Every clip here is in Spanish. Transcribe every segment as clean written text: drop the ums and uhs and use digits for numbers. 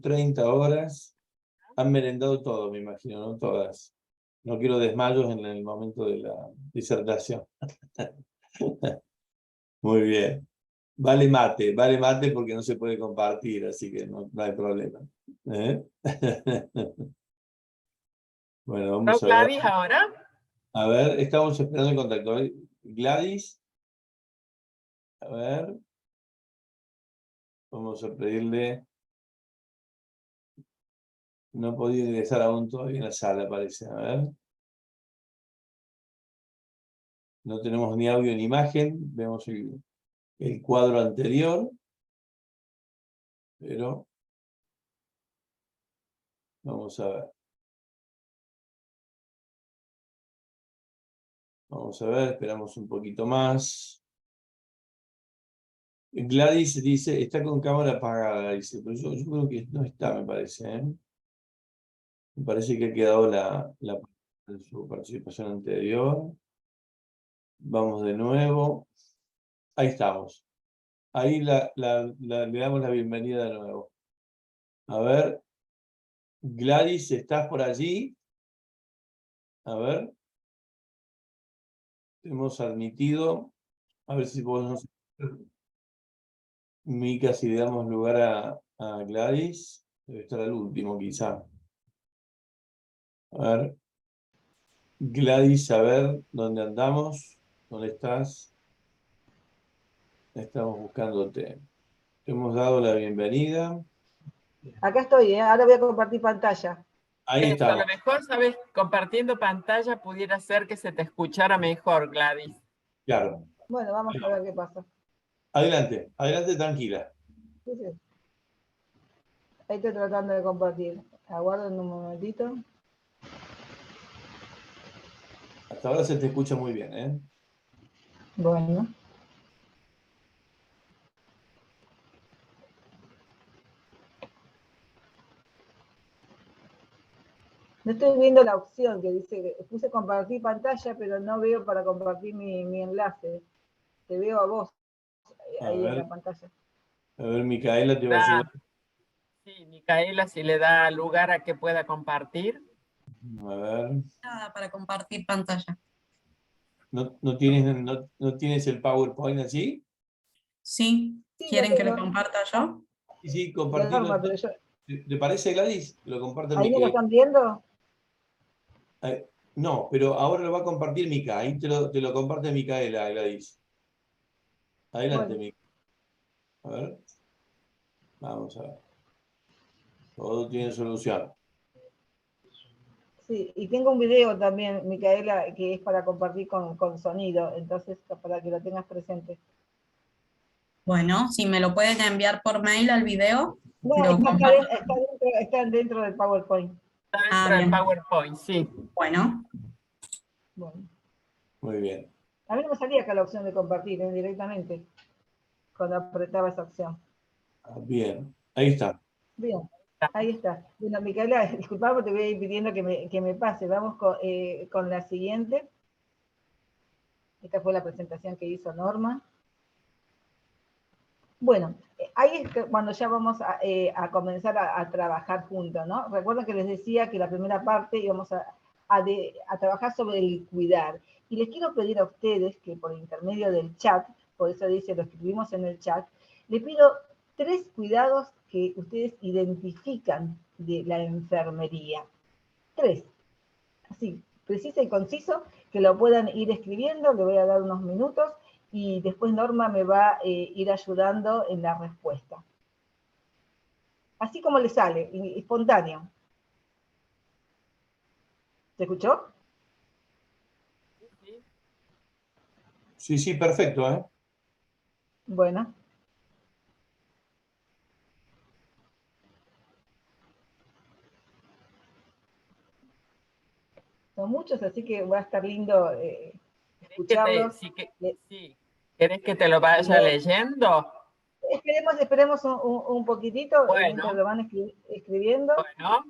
30 horas. Han merendado todo, me imagino, ¿no? Todas. No quiero desmayos en el momento de la disertación. Muy bien. Vale mate porque no se puede compartir, así que no hay problema. ¿Eh? Bueno, ¿No, vamos a ver. Gladys, ahora? A ver, estamos esperando el contacto. Gladys, a ver. Vamos a pedirle. No he podido ingresar aún todavía en la sala, parece. A ver. No tenemos ni audio ni imagen. Vemos el cuadro anterior. Pero vamos a ver. Vamos a ver, esperamos un poquito más. Gladys dice, está con cámara apagada, dice, pero yo creo que no está, me parece, ¿eh? Me parece que ha quedado su participación anterior. Vamos de nuevo. Ahí estamos. Ahí le damos la bienvenida de nuevo. A ver, Gladys, ¿estás por allí? A ver. Hemos admitido. A ver si podemos... Mica, si le damos lugar a Gladys. Debe estar al último, quizá. A ver. Gladys, a ver dónde andamos. ¿Dónde estás? Estamos buscándote. Te hemos dado la bienvenida. Acá estoy, ahora voy a compartir pantalla. Ahí A estamos. lo mejor, ¿sabes? Compartiendo pantalla pudiera ser que se te escuchara mejor, Gladys. Claro. Bueno, vamos a ver qué pasa. Adelante, adelante, tranquila. Sí, sí. Ahí estoy tratando de compartir. Aguarden un momentito. Hasta ahora se te escucha muy bien, ¿eh? Bueno. No estoy viendo la opción que dice que puse compartir pantalla, pero no veo para compartir mi enlace. Te veo a vos ahí en la pantalla. A ver, Micaela te va a ayudar. Sí, Micaela, si le da lugar a que pueda compartir. A ver. Nada para compartir pantalla. ¿No tienes el PowerPoint así? Sí, Sí, ¿quieren que lo comparta yo? Sí, De compartirlo. Norma, pero yo, ¿Te parece, Gladys? Lo comparte ¿ahí me lo Micaela. están viendo? No, pero ahora lo va a compartir Mica. Ahí te lo comparte Micaela, Gladys. Adelante, Bueno. Mica. A ver. Vamos a ver. Todo tiene solución. Sí, y tengo un video también, Micaela, que es para compartir con sonido, entonces para que lo tengas presente. Bueno, si me lo pueden enviar por mail al video, No, lo comparto. está dentro del PowerPoint. Está Ah, dentro del bien. PowerPoint, sí. Bueno, Bueno. Muy bien. A mí no me salía acá la opción de compartir directamente, cuando apretaba esa opción. Bien. Ahí está. Bien, ahí está. Bueno, Micaela, disculpame, te voy a ir pidiendo que me pase. Vamos con la siguiente. Esta fue la presentación que hizo Norma. Bueno, ahí es cuando ya vamos a comenzar a trabajar juntos, ¿no? Recuerden que les decía que la primera parte íbamos a trabajar sobre el cuidar. Y les quiero pedir a ustedes que por intermedio del chat, por eso dice, lo escribimos en el chat, les pido 3 cuidados que ustedes identifican de la enfermería. 3, así, preciso y conciso, que lo puedan ir escribiendo, le voy a dar unos minutos, y después Norma me va a ir ayudando en la respuesta. Así como le sale, espontáneo. ¿Se escuchó? Sí, sí, perfecto, ¿eh? Bueno. Son muchos, así que va a estar lindo escucharlos. Sí. ¿Querés que te lo vaya leyendo? Esperemos un poquitito mientras Bueno. lo van escribiendo. Bueno.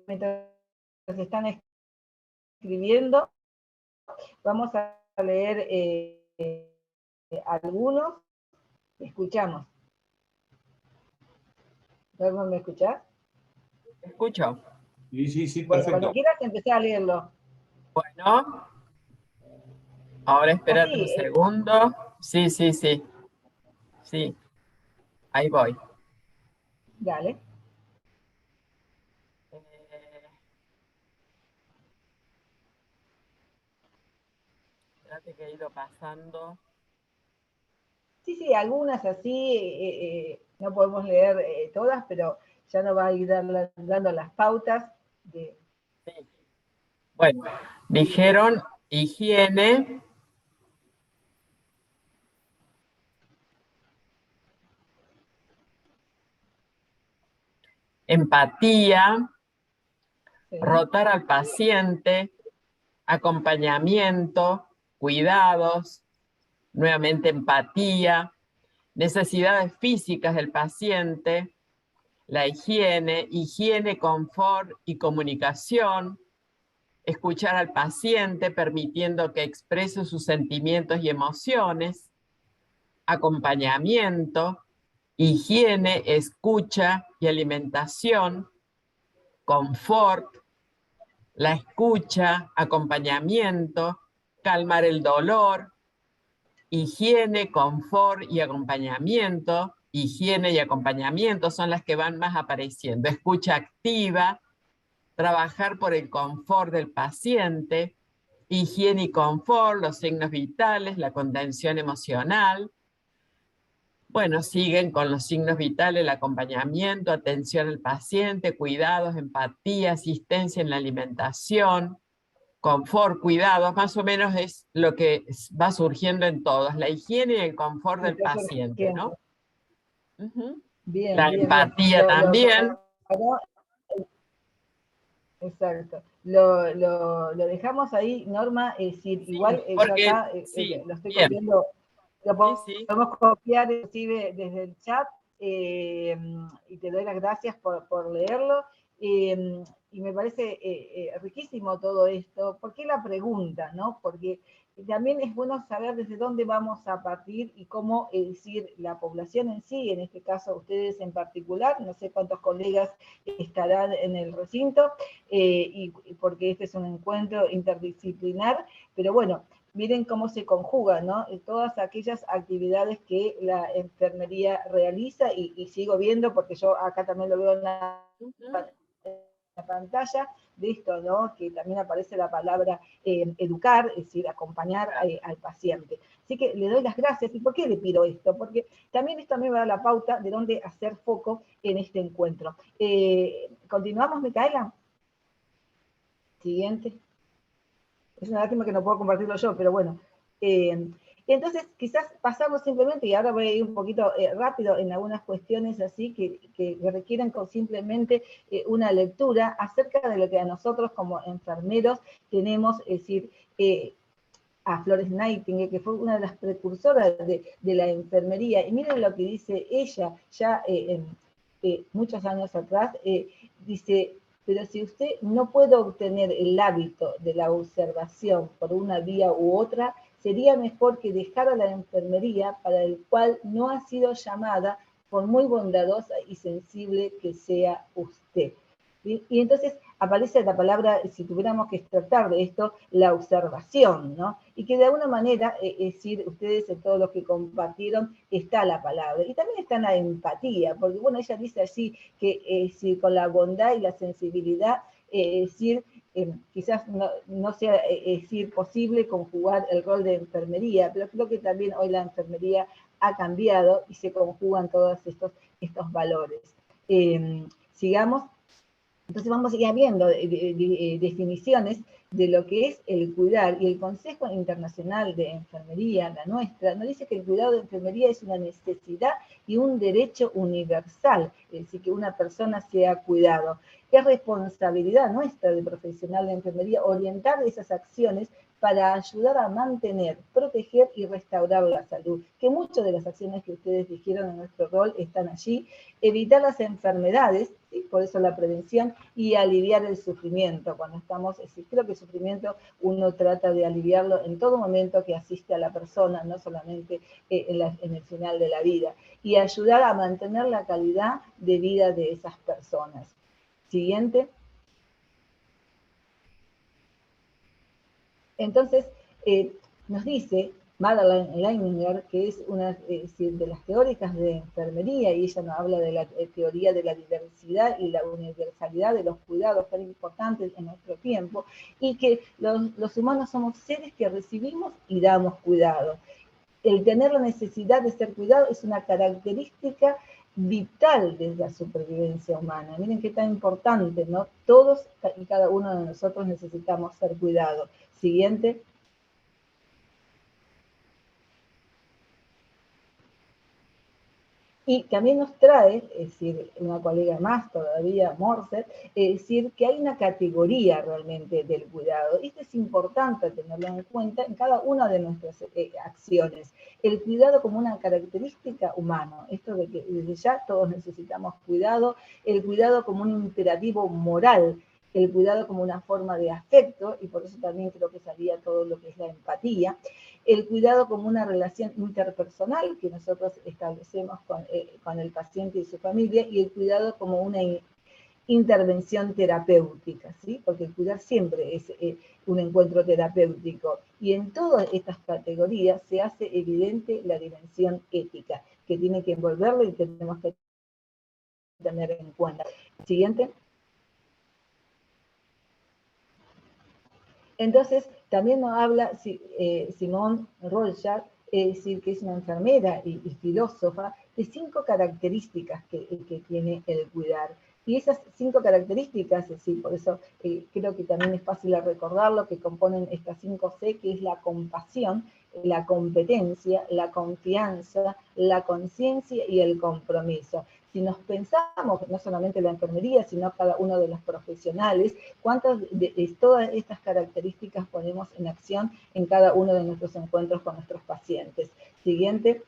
Mientras están escribiendo. Vamos a leer algunos. Escuchamos. ¿Norma, me escuchás? Escucho. Sí, Bueno, perfecto. cuando quieras empezar a leerlo. Bueno, ahora espérate un Así, segundo. Sí. Sí, ahí voy. dale. Espérate que he ido pasando. Sí, algunas así, no podemos leer todas, pero ya nos va a ir dando las pautas de... Sí. Bueno, dijeron higiene, empatía, Sí, rotar al paciente, acompañamiento, cuidados, nuevamente empatía, necesidades físicas del paciente, la higiene, confort y comunicación, escuchar al paciente permitiendo que exprese sus sentimientos y emociones, acompañamiento, higiene, escucha y alimentación, confort, la escucha, acompañamiento, calmar el dolor, higiene, confort y acompañamiento. Higiene y acompañamiento son las que van más apareciendo. Escucha activa, trabajar por el confort del paciente, higiene y confort, los signos vitales, la contención emocional. Bueno, siguen con los signos vitales, el acompañamiento, atención al paciente, cuidados, empatía, asistencia en la alimentación, confort, cuidados, más o menos es lo que va surgiendo en todos, la higiene y el confort del está paciente, surgiendo. ¿no? Ujú. Bien, La bien, bien. empatía también. Exacto. Lo dejamos ahí, Norma, es decir, Sí, igual yo porque, acá sí, lo estoy bien, copiando, lo sí. podemos copiar inclusive desde el chat, y te doy las gracias por leerlo. Y me parece riquísimo todo esto. ¿Por qué la pregunta, no? Porque también es bueno saber desde dónde vamos a partir y cómo, decir, la población en sí, en este caso ustedes en particular, no sé cuántos colegas estarán en el recinto, y porque este es un encuentro interdisciplinar, pero bueno, miren cómo se conjugan, ¿no? Todas aquellas actividades que la enfermería realiza, y sigo viendo, porque yo acá también lo veo en la pantalla, de esto, ¿no? Que también aparece la palabra educar, es decir, acompañar al paciente. Así que le doy las gracias. ¿Y por qué le pido esto? Porque también esto me va a dar la pauta de dónde hacer foco en este encuentro. ¿Continuamos, Micaela? Siguiente. Es una lástima que no puedo compartirlo yo, pero bueno. Entonces, quizás pasamos simplemente, y ahora voy a ir un poquito rápido en algunas cuestiones así que requieren simplemente una lectura acerca de lo que a nosotros como enfermeros tenemos, es decir, a Florence Nightingale, que fue una de las precursoras de la enfermería, y miren lo que dice ella ya muchos años atrás, dice: pero si usted no puede obtener el hábito de la observación por una vía u otra, sería mejor que dejara la enfermería, para el cual no ha sido llamada, por muy bondadosa y sensible que sea usted. Y entonces aparece la palabra, si tuviéramos que tratar de esto, la observación, ¿no? Y que de alguna manera, es decir, ustedes en todos los que compartieron, está la palabra. Y también está la empatía, porque bueno, ella dice así, que si con la bondad y la sensibilidad, es decir, quizás no sea decir, posible conjugar el rol de enfermería, pero creo que también hoy la enfermería ha cambiado y se conjugan todos estos valores. Sigamos. Entonces vamos a ir viendo definiciones de lo que es el cuidar, y el Consejo Internacional de Enfermería, la nuestra, nos dice que el cuidado de enfermería es una necesidad y un derecho universal, es decir, que una persona sea cuidado. que es responsabilidad nuestra de profesional de enfermería orientar esas acciones para ayudar a mantener, proteger y restaurar la salud, que muchas de las acciones que ustedes dijeron en nuestro rol están allí, evitar las enfermedades, ¿sí? Por eso la prevención, y aliviar el sufrimiento. Cuando estamos, creo que el sufrimiento uno trata de aliviarlo en todo momento que asiste a la persona, no solamente en el final de la vida, y ayudar a mantener la calidad de vida de esas personas. Siguiente. Entonces, nos dice Madeleine Leininger, que es una de las teóricas de enfermería, y ella nos habla de la teoría de la diversidad y la universalidad de los cuidados tan importantes en nuestro tiempo, y que los humanos somos seres que recibimos y damos cuidado. El tener la necesidad de ser cuidado es una característica vital de la supervivencia humana. Miren qué tan importante, ¿no? Todos y cada uno de nosotros necesitamos ser cuidados. Siguiente. Y también nos trae, es decir, una colega más todavía, Morse, es decir, que hay una categoría realmente del cuidado. Esto es importante tenerlo en cuenta en cada una de nuestras acciones. El cuidado como una característica humana, esto de que desde ya todos necesitamos cuidado, el cuidado como un imperativo moral, el cuidado como una forma de afecto, y por eso también creo que salía todo lo que es la empatía, el cuidado como una relación interpersonal que nosotros establecemos con el paciente y su familia, y el cuidado como una intervención terapéutica, ¿sí? Porque el cuidar siempre es un encuentro terapéutico, y en todas estas categorías se hace evidente la dimensión ética, que tiene que envolverlo y tenemos que tener en cuenta. Siguiente. Entonces, también nos habla Simone Rollard, es decir, que es una enfermera y filósofa, de 5 características que tiene el cuidar. Y esas 5 características, es decir, por eso creo que también es fácil recordarlo, que componen estas 5 C, que es la compasión, la competencia, la confianza, la conciencia y el compromiso. Si nos pensamos, no solamente la enfermería, sino cada uno de los profesionales, cuántas de todas estas características ponemos en acción en cada uno de nuestros encuentros con nuestros pacientes. Siguiente.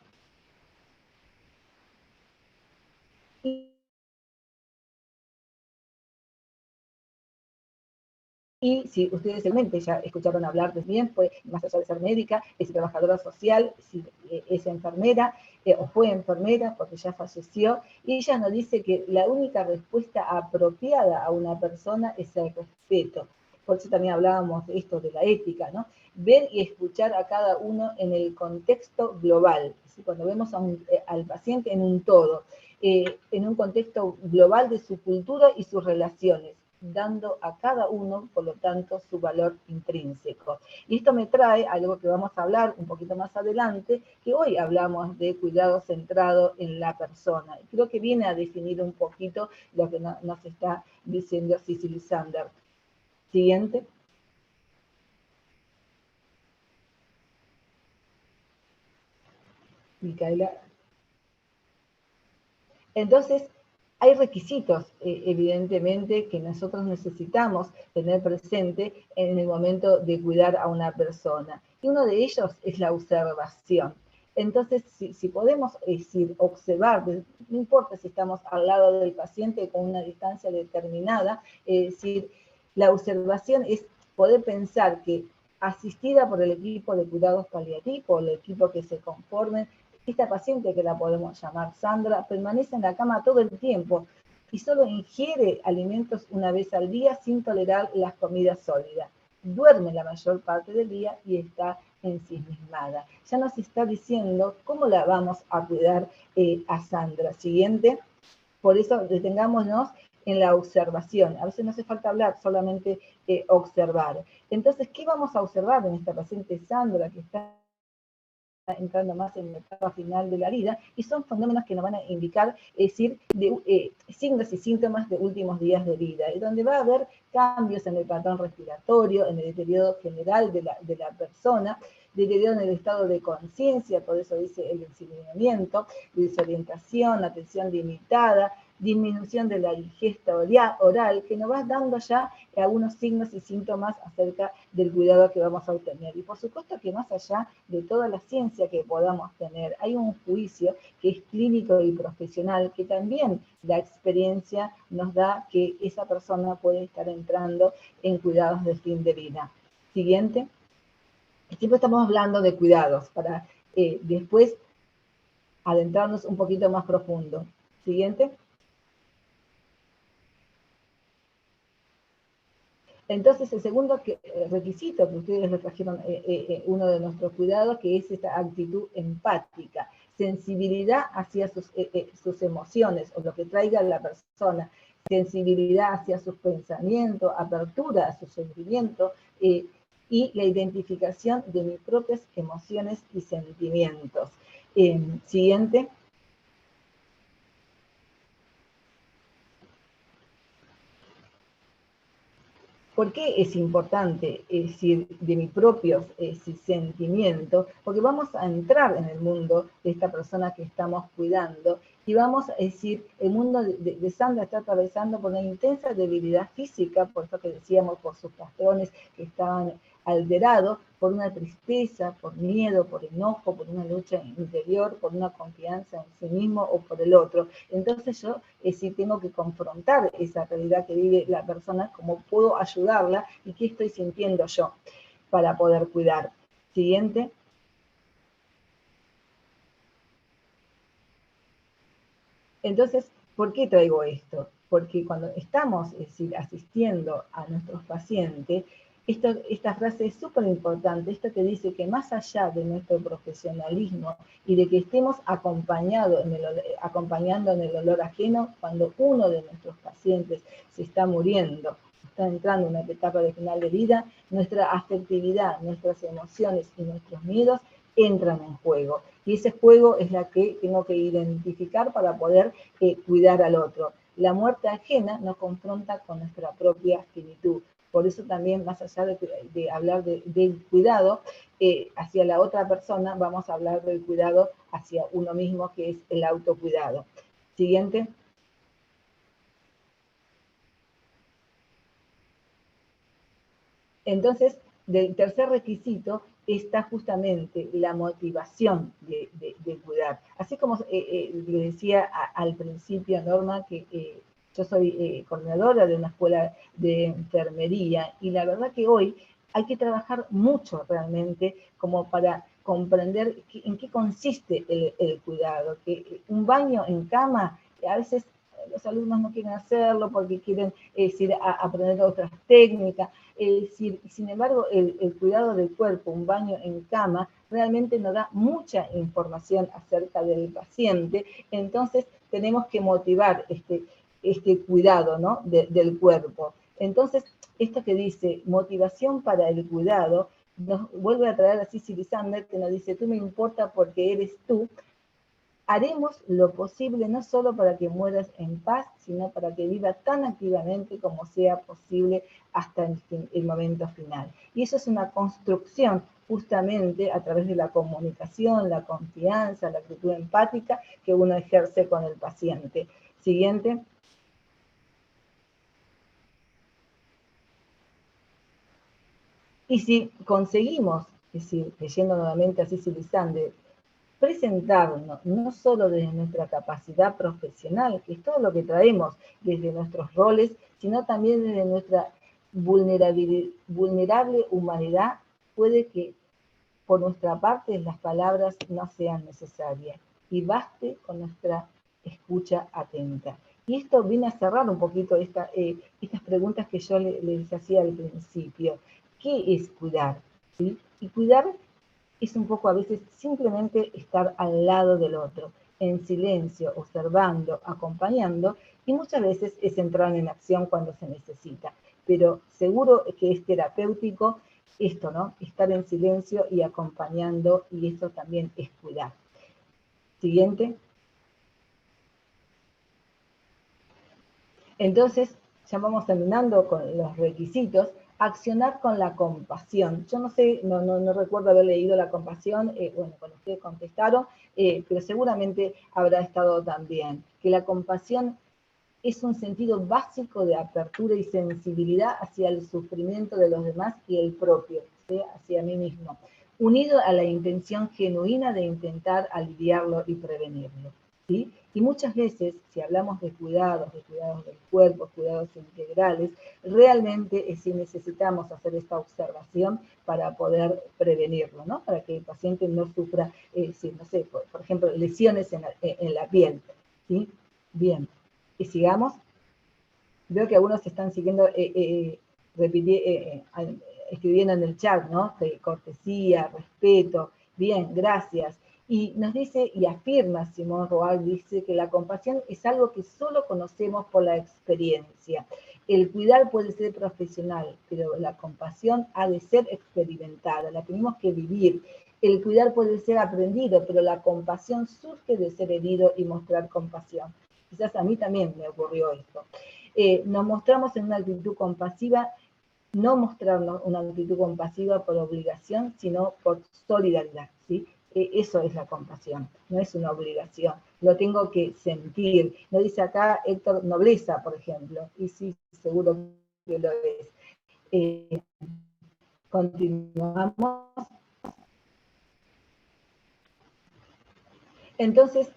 Y si ustedes realmente ya escucharon hablar de bien, pues más allá de ser médica, es trabajadora social, si es enfermera o fue enfermera porque ya falleció, y ella nos dice que la única respuesta apropiada a una persona es el respeto. Por eso también hablábamos de esto, de la ética, ¿no? Ver y escuchar a cada uno en el contexto global, ¿sí? Cuando vemos al paciente en un todo, en un contexto global de su cultura y sus relaciones, dando a cada uno, por lo tanto, su valor intrínseco. Y esto me trae algo que vamos a hablar un poquito más adelante, que hoy hablamos de cuidado centrado en la persona. Creo que viene a definir un poquito lo que nos está diciendo Cicely Sander. Siguiente. Micaela. Entonces, hay requisitos, evidentemente, que nosotros necesitamos tener presente en el momento de cuidar a una persona. Y uno de ellos es la observación. Entonces, si podemos observar, no importa si estamos al lado del paciente con una distancia determinada, es decir, la observación es poder pensar que asistida por el equipo de cuidados paliativos, el equipo que se conforme, esta paciente, que la podemos llamar Sandra, permanece en la cama todo el tiempo y solo ingiere alimentos una vez al día sin tolerar las comidas sólidas. Duerme la mayor parte del día y está ensimismada. Ya nos está diciendo cómo la vamos a cuidar a Sandra. Siguiente. Por eso detengámonos en la observación. A veces no hace falta hablar, solamente observar. Entonces, ¿qué vamos a observar en esta paciente Sandra que está entrando más en la etapa final de la vida, y son fenómenos que nos van a indicar, es decir, signos y síntomas de últimos días de vida, y donde va a haber cambios en el patrón respiratorio, en el deterioro general de la persona, deterioro en el estado de conciencia, por eso dice el ensimismamiento, desorientación, atención limitada, disminución de la ingesta oral, que nos va dando ya algunos signos y síntomas acerca del cuidado que vamos a obtener. Y por supuesto que más allá de toda la ciencia que podamos tener, hay un juicio que es clínico y profesional, que también la experiencia nos da que esa persona puede estar entrando en cuidados de fin de vida. Siguiente. Siempre estamos hablando de cuidados para después adentrarnos un poquito más profundo. Siguiente. Entonces, el segundo requisito que ustedes le trajeron, uno de nuestros cuidados, que es esta actitud empática, sensibilidad hacia sus emociones o lo que traiga la persona, sensibilidad hacia sus pensamientos, apertura a sus sentimientos, y la identificación de mis propias emociones y sentimientos. Siguiente. ¿Por qué es importante decir de mis propios sentimientos? Porque vamos a entrar en el mundo de esta persona que estamos cuidando y vamos a decir, el mundo de Sandra está atravesando por una intensa debilidad física, por eso que decíamos, por sus patrones que estaban alterados, por una tristeza, por miedo, por enojo, por una lucha interior, por una confianza en sí mismo o por el otro. Entonces yo sí tengo que confrontar esa realidad que vive la persona, cómo puedo ayudarla y qué estoy sintiendo yo para poder cuidar. Siguiente. Entonces, ¿por qué traigo esto? Porque cuando estamos, es decir, asistiendo a nuestros pacientes, esta frase es súper importante, esto que dice que más allá de nuestro profesionalismo y de que estemos acompañando en el dolor ajeno, cuando uno de nuestros pacientes se está muriendo, está entrando en una etapa de final de vida, nuestra afectividad, nuestras emociones y nuestros miedos entran en juego. Y ese juego es la que tengo que identificar para poder cuidar al otro. La muerte ajena nos confronta con nuestra propia finitud. Por eso también, más allá de hablar del cuidado hacia la otra persona, vamos a hablar del cuidado hacia uno mismo, que es el autocuidado. Siguiente. Entonces, del tercer requisito está justamente la motivación de cuidar. Así como le decía al principio, Norma, que yo soy coordinadora de una escuela de enfermería, y la verdad que hoy hay que trabajar mucho realmente como para comprender en qué consiste el cuidado. Que un baño en cama, a veces los alumnos no quieren hacerlo porque quieren aprender otras técnicas. Sin embargo, el cuidado del cuerpo, un baño en cama, realmente nos da mucha información acerca del paciente. Entonces, tenemos que motivar este cuidado, ¿no? del cuerpo. Entonces, esto que dice motivación para el cuidado, nos vuelve a traer a Cicely Sander, que nos dice, tú me importa porque eres tú. Haremos lo posible no solo para que mueras en paz, sino para que vivas tan activamente como sea posible hasta el momento final. Y eso es una construcción justamente a través de la comunicación, la confianza, la actitud empática que uno ejerce con el paciente. Siguiente. Y si conseguimos, es decir, leyendo nuevamente a Cicely Sander, presentarnos no solo desde nuestra capacidad profesional, que es todo lo que traemos desde nuestros roles, sino también desde nuestra vulnerable humanidad, puede que por nuestra parte las palabras no sean necesarias y baste con nuestra escucha atenta. Y esto viene a cerrar un poquito estas preguntas que yo les hacía al principio. ¿Qué es cuidar? ¿Sí? Y cuidar es un poco a veces simplemente estar al lado del otro, en silencio, observando, acompañando, y muchas veces es entrar en acción cuando se necesita. Pero seguro que es terapéutico esto, ¿no? Estar en silencio y acompañando, y eso también es cuidar. Siguiente. Entonces, ya vamos terminando con los requisitos. Accionar con la compasión. Yo no sé, no recuerdo haber leído la compasión, bueno, cuando ustedes contestaron, pero seguramente habrá estado también. Que la compasión es un sentido básico de apertura y sensibilidad hacia el sufrimiento de los demás y el propio, ¿sí? Hacia mí mismo, unido a la intención genuina de intentar aliviarlo y prevenirlo, ¿sí? Y muchas veces, si hablamos de cuidados del cuerpo, cuidados integrales, realmente sí necesitamos hacer esta observación para poder prevenirlo, ¿no? Para que el paciente no sufra, no sé, por ejemplo, lesiones en la piel, ¿sí? Bien, y sigamos. Veo que algunos están siguiendo, escribiendo en el chat, ¿no? Cortesía, respeto, bien, gracias. Y nos dice, y afirma Simón Roal, dice que la compasión es algo que solo conocemos por la experiencia. El cuidar puede ser profesional, pero la compasión ha de ser experimentada, la tenemos que vivir. El cuidar puede ser aprendido, pero la compasión surge de ser herido y mostrar compasión. Quizás a mí también me ocurrió esto. Nos mostramos en una actitud compasiva, no mostrarnos una actitud compasiva por obligación, sino por solidaridad, ¿sí? Eso es la compasión, no es una obligación, lo tengo que sentir. Lo dice acá Héctor Nobleza, por ejemplo, y sí, seguro que lo es. Continuamos. Entonces,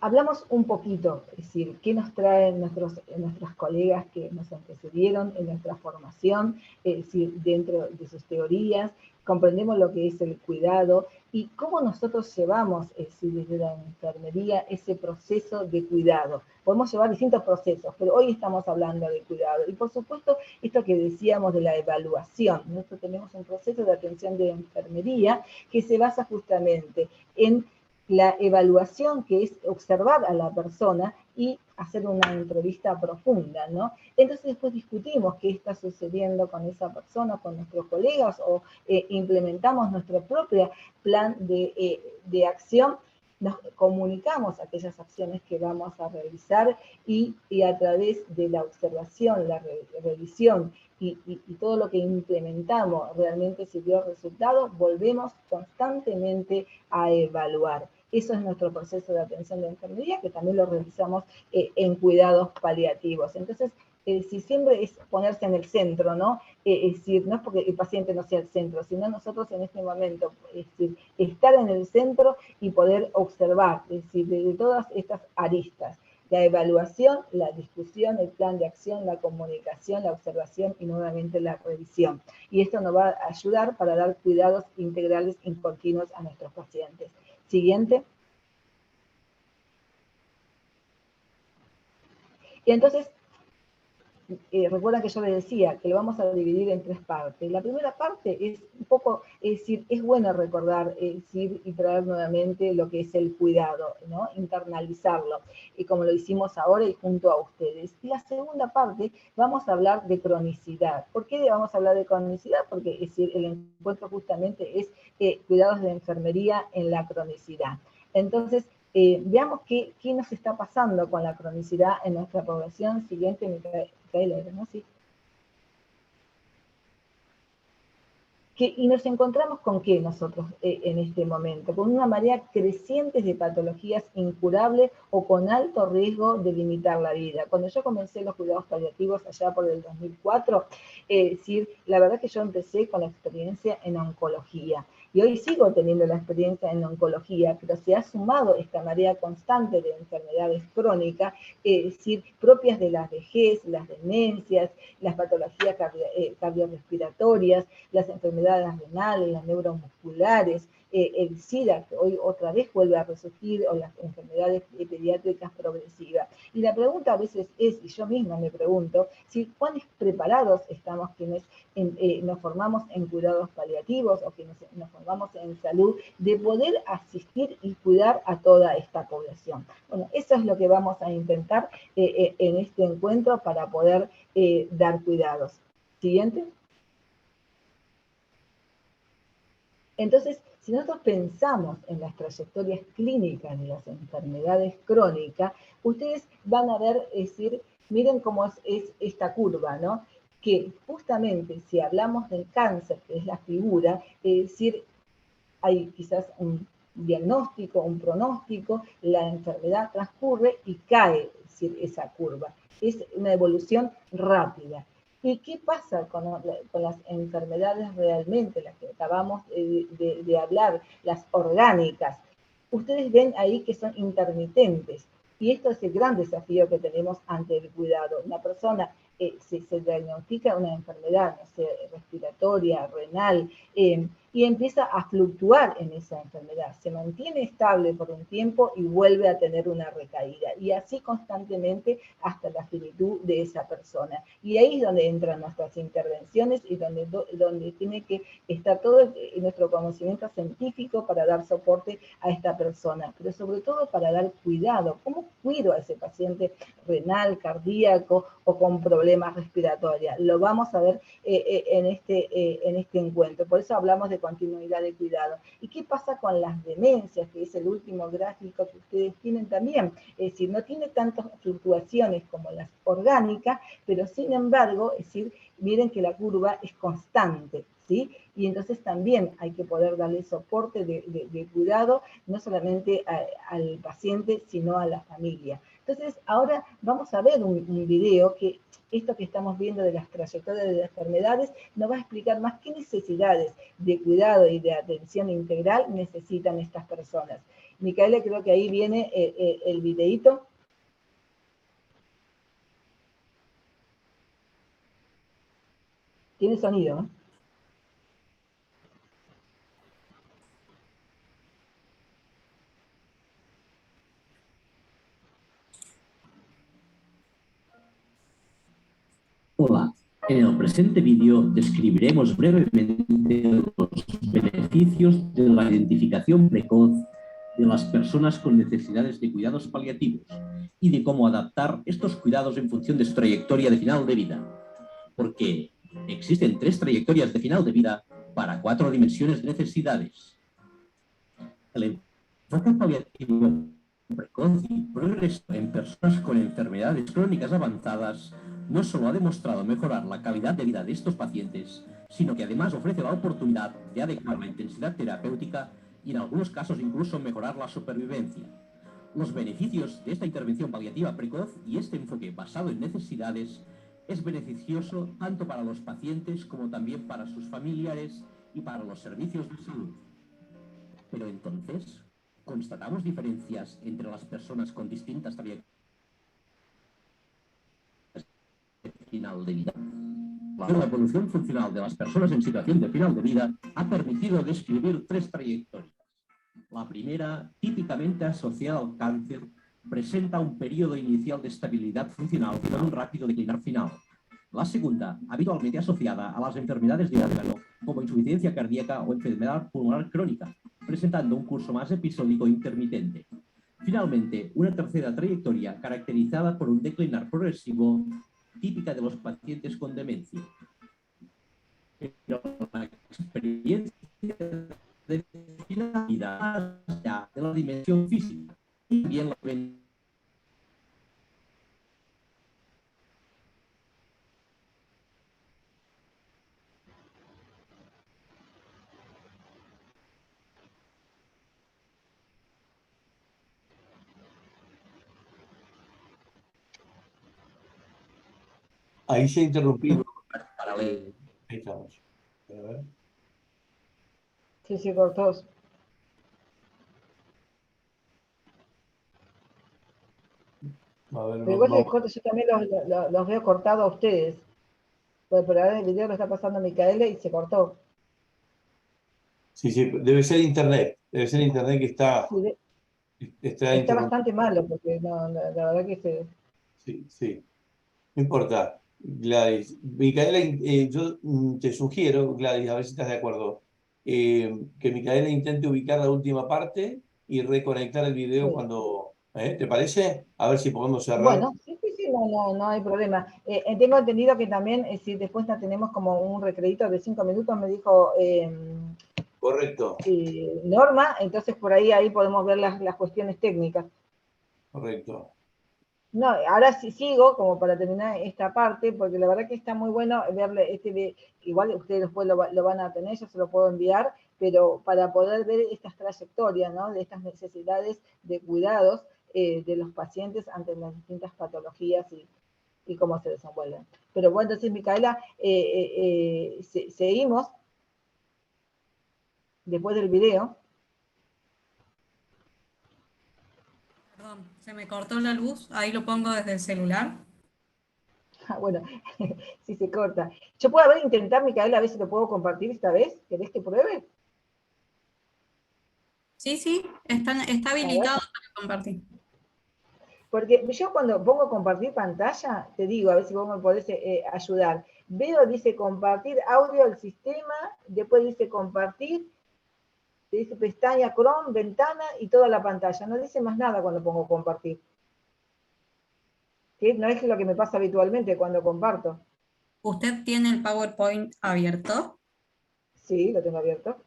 hablamos un poquito, es decir, qué nos traen nuestras colegas que nos antecedieron en nuestra formación, es decir, dentro de sus teorías, comprendemos lo que es el cuidado y cómo nosotros llevamos, es decir, desde la enfermería, ese proceso de cuidado. Podemos llevar distintos procesos, pero hoy estamos hablando de cuidado. Y por supuesto, esto que decíamos de la evaluación. Nosotros tenemos un proceso de atención de enfermería que se basa justamente en la evaluación, que es observar a la persona y hacer una entrevista profunda, ¿no? Entonces después discutimos qué está sucediendo con esa persona, con nuestros colegas, o implementamos nuestro propio plan de acción, nos comunicamos aquellas acciones que vamos a realizar y a través de la observación, la revisión y todo lo que implementamos realmente si dio resultados, volvemos constantemente a evaluar. Eso es nuestro proceso de atención de enfermería, que también lo realizamos en cuidados paliativos. Entonces, si siempre es ponerse en el centro, ¿no? Es decir, no es porque el paciente no sea el centro, sino nosotros en este momento, es decir, estar en el centro y poder observar, es decir, de todas estas aristas. La evaluación, la discusión, el plan de acción, la comunicación, la observación y nuevamente la revisión. Y esto nos va a ayudar para dar cuidados integrales y continuos a nuestros pacientes. Siguiente. Y entonces, recuerdan que yo les decía que lo vamos a dividir en tres partes. La primera parte es un poco, es decir, es bueno recordar, es decir, y traer nuevamente lo que es el cuidado, ¿no? Internalizarlo, y como lo hicimos ahora y junto a ustedes. Y la segunda parte, vamos a hablar de cronicidad. ¿Por qué vamos a hablar de cronicidad? Porque, es decir, el encuentro justamente es cuidados de enfermería en la cronicidad. Entonces, veamos qué nos está pasando con la cronicidad en nuestra población. Siguiente, Micaela, ¿no? Sí. Y nos encontramos con qué nosotros en este momento, con una marea creciente de patologías incurables o con alto riesgo de limitar la vida. Cuando yo comencé los cuidados paliativos allá por el 2004, decir, la verdad que yo empecé con la experiencia en oncología. Y hoy sigo teniendo la experiencia en oncología, pero se ha sumado esta marea constante de enfermedades crónicas, es decir, propias de la vejez, las demencias, las patologías cardiorrespiratorias, las enfermedades renales, las neuromusculares, el SIDA, que hoy otra vez vuelve a resurgir, o las enfermedades pediátricas progresivas. Y la pregunta a veces es, y yo misma me pregunto, si cuáles preparados estamos quienes nos formamos en cuidados paliativos o quienes nos formamos en salud, de poder asistir y cuidar a toda esta población. Bueno, eso es lo que vamos a intentar en este encuentro para poder dar cuidados. Siguiente. Entonces, si nosotros pensamos en las trayectorias clínicas de las enfermedades crónicas, ustedes van a ver, es decir, miren cómo es esta curva, ¿no? Que justamente si hablamos del cáncer, que es la figura, es decir, hay quizás diagnóstico, un pronóstico, la enfermedad transcurre y cae, es decir, esa curva. Es una evolución rápida. ¿Y qué pasa con las enfermedades realmente, las que acabamos de hablar, las orgánicas? Ustedes ven ahí que son intermitentes. Y esto es el gran desafío que tenemos ante el cuidado. Una persona se diagnostica una enfermedad, no sé, respiratoria, renal, y empieza a fluctuar en esa enfermedad. Se mantiene estable por un tiempo y vuelve a tener una recaída. Y así constantemente hasta la finitud de esa persona. Y ahí es donde entran nuestras intervenciones y donde tiene que estar todo nuestro conocimiento científico para dar soporte a esta persona, pero sobre todo para dar cuidado. ¿Cómo cuido a ese paciente renal, cardíaco o con problemas respiratorios? Lo vamos a ver en este encuentro. Por eso hablamos de continuidad de cuidado. ¿Y qué pasa con las demencias, que es el último gráfico que ustedes tienen también? Es decir, no tiene tantas fluctuaciones como las orgánicas, pero sin embargo, es decir, miren que la curva es constante, ¿sí? Y entonces también hay que poder darle soporte de cuidado, no solamente al paciente, sino a la familia. Entonces, ahora vamos a ver un video que esto que estamos viendo de las trayectorias de las enfermedades nos va a explicar más qué necesidades de cuidado y de atención integral necesitan estas personas. Micaela, creo que ahí viene el videíto. Tiene sonido, ¿no? Hola, en el presente vídeo describiremos brevemente los beneficios de la identificación precoz de las personas con necesidades de cuidados paliativos y de cómo adaptar estos cuidados en función de su trayectoria de final de vida. Porque existen 3 trayectorias de final de vida para 4 dimensiones de necesidades. El enfoque paliativo precoz y progreso en personas con enfermedades crónicas avanzadas no solo ha demostrado mejorar la calidad de vida de estos pacientes, sino que además ofrece la oportunidad de adecuar la intensidad terapéutica y en algunos casos incluso mejorar la supervivencia. Los beneficios de esta intervención paliativa precoz y este enfoque basado en necesidades es beneficioso tanto para los pacientes como también para sus familiares y para los servicios de salud. Pero entonces, ¿constatamos diferencias entre las personas con distintas trayectorias de final de vida? La evolución funcional de las personas en situación de final de vida ha permitido describir 3 trayectorias. La primera, típicamente asociada al cáncer, presenta un periodo inicial de estabilidad funcional con un rápido declinar final. La segunda, habitualmente asociada a las enfermedades de órgano, como insuficiencia cardíaca o enfermedad pulmonar crónica, presentando un curso más episódico e intermitente. Finalmente, una tercera trayectoria caracterizada por un declinar progresivo, típica de los pacientes con demencia. Pero la experiencia de finalidad de la dimensión física y bien la Ahí se ha interrumpido. paralela. Ahí estamos. A ver. Sí, sí, cortó. A ver, Pero igual vamos. yo también los veo cortados a ustedes. Pues por ahora el video lo está pasando Micaela y se cortó. Sí, sí, debe ser internet. Debe ser internet que está Sí, está interrumpido. bastante malo, porque no, la verdad que Sí, sí. No importa, Gladys. Micaela, yo te sugiero, Gladys, a ver si estás de acuerdo, que Micaela intente ubicar la última parte y reconectar el video sí. cuando... ¿te parece? A ver si podemos cerrar. Bueno, sí, sí, sí, no hay problema. Tengo entendido que también, si después tenemos como un recredito de 5 minutos, me dijo Correcto, Norma, entonces por ahí podemos ver las cuestiones técnicas. correcto. No, ahora sí sigo como para terminar esta parte, porque la verdad que está muy bueno verle igual ustedes después lo van a tener, yo se lo puedo enviar, pero para poder ver estas trayectorias, ¿no? De estas necesidades de cuidados de los pacientes ante las distintas patologías y cómo se desenvuelven. Pero bueno, entonces, Micaela, seguimos después del video. Perdón, se me cortó la luz, ahí lo pongo desde el celular. Bueno, si se corta. Yo puedo intentar, Micaela, a ver si lo puedo compartir esta vez. ¿Querés que pruebe? Sí, está habilitado para compartir. Porque yo cuando pongo compartir pantalla, te digo, a ver si vos me podés ayudar. Veo, dice compartir audio al sistema, después dice compartir, dice pestaña Chrome, ventana y toda la pantalla. No dice más nada cuando pongo compartir. ¿Sí? No es lo que me pasa habitualmente cuando comparto. ¿Usted tiene el PowerPoint abierto? Sí, lo tengo abierto.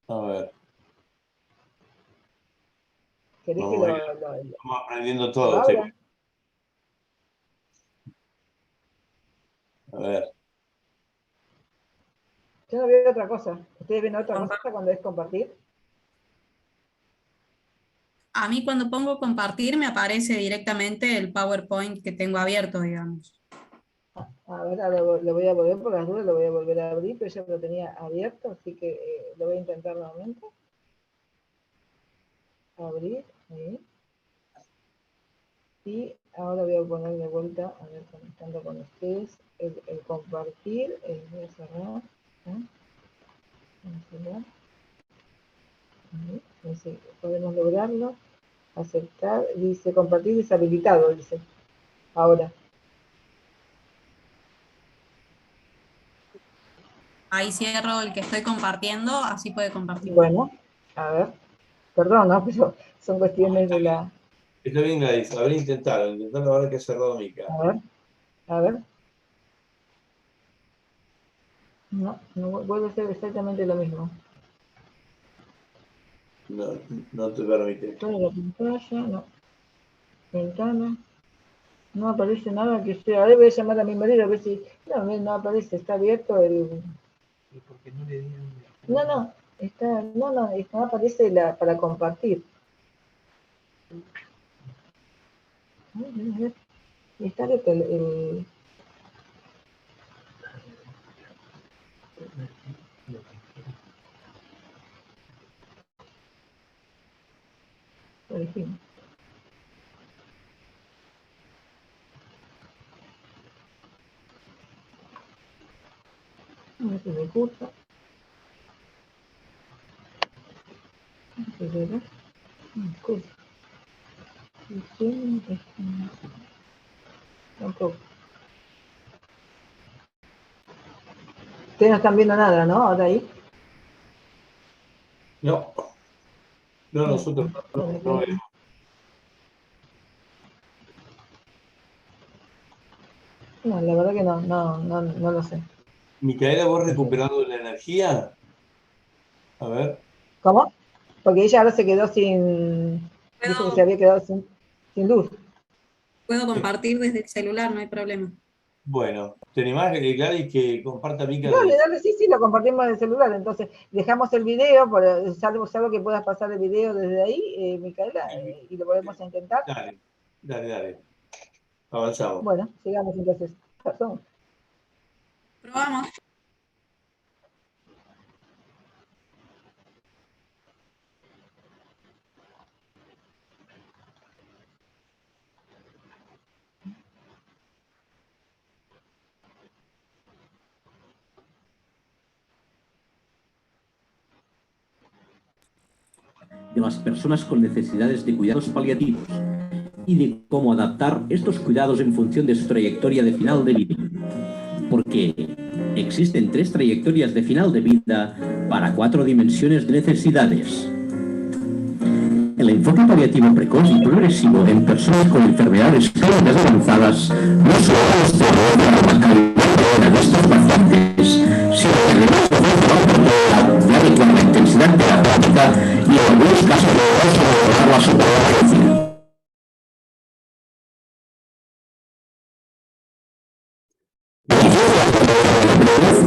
A ver. ¿Querés Vamos que lo Estamos aprendiendo todo. abra? A ver. Yo no veo otra cosa. ¿Ustedes ven otra cosa cuando es compartir? A mí cuando pongo compartir me aparece directamente el PowerPoint que tengo abierto, digamos. A ver, ahora lo voy a volver, por las dudas lo voy a volver a abrir, pero ya lo tenía abierto, así que lo voy a intentar nuevamente. Abrir, ahí. Y ahora voy a poner de vuelta, a ver, conectando con ustedes, el compartir, voy a cerrar. Vamos a cerrar. Ahí, podemos lograrlo. Aceptar, dice compartir deshabilitado, dice. Ahora. Ahí cierro el que estoy compartiendo, así puede compartir. Bueno, a ver. Perdón, ¿no? Pero son cuestiones de la... Está bien, Gladys. A ver, intentalo ahora que ha cerrado Mica. A ver. No, vuelve a ser exactamente lo mismo. No te permite. Toda la pantalla, no. Ventana. No aparece nada que sea. Ahora voy a llamar a mi marido a ver si... No aparece, está abierto el... ¿Y por qué no le dieron? No aparece para compartir. A ver. Está abierto el... Por ejemplo. No se me gusta. Tampoco. Ustedes no están viendo nada, ¿no? Ahora ahí. No, nosotros no vemos. No, la verdad que no lo sé. Micaela, ¿vos recuperando la energía? A ver. ¿Cómo? Porque ella ahora se quedó sin... Dijo que se había quedado sin luz. Puedo compartir desde el celular, no hay problema. Bueno, ¿te animás, Gladys, que comparta Mica? Dale, sí, lo compartimos en el celular. Entonces, dejamos el video, salvo que puedas pasar el video desde ahí, Micaela, y lo podemos intentar. Dale. Avanzamos. Bueno, sigamos entonces. Perdón. Probamos. De las personas con necesidades de cuidados paliativos y de cómo adaptar estos cuidados en función de su trayectoria de final de vida. Porque existen 3 trayectorias de final de vida para 4 dimensiones de necesidades. El enfoque paliativo precoz y progresivo en personas con enfermedades crónicas avanzadas no solo mejora la calidad de estos pacientes, sino que además ofrece la oportunidad de adecuar la intensidad terapéutica algunos casos debemos abordar la supervivencia.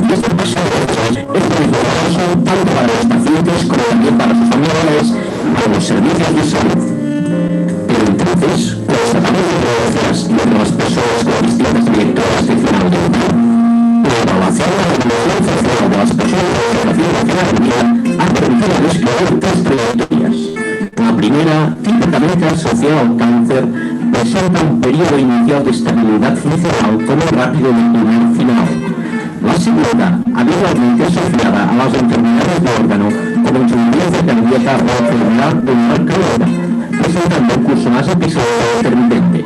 Y este paso es muy doloroso tanto para los pacientes como también para sus familiares y para los servicios de salud. Pero entonces, los tratamientos de prevenciones y de las personas con distintas trayectorias de final de vida, la evaluación de la evolución social de las personas con situación de final de vida ha permitido describir tres trayectorias. La primera, típicamente asociada al cáncer, presenta un periodo inicial de estabilidad funcional con un rápido declive final. La segunda, habitualmente asociada a las enfermedades de órgano, como insuficiencia cardíaca o enfermedad del marco aorta, presentando un curso más episódico intermitente.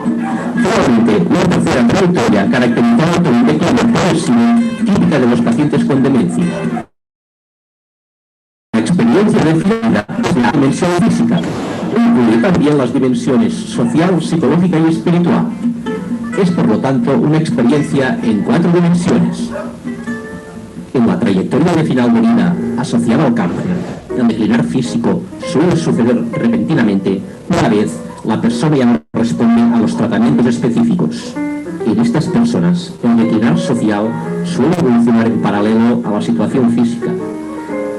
Finalmente, una tercera trayectoria caracterizada por un declive progresivo típica de los pacientes con demencia. La experiencia definida es la dimensión física. Incluye también las dimensiones social, psicológica y espiritual. Es, por lo tanto, una experiencia en 4 dimensiones. En la trayectoria de final de vida asociada al cáncer, el declinar físico suele suceder repentinamente una vez la persona ya no responde a los tratamientos específicos. En estas personas, el declinar social suele evolucionar en paralelo a la situación física,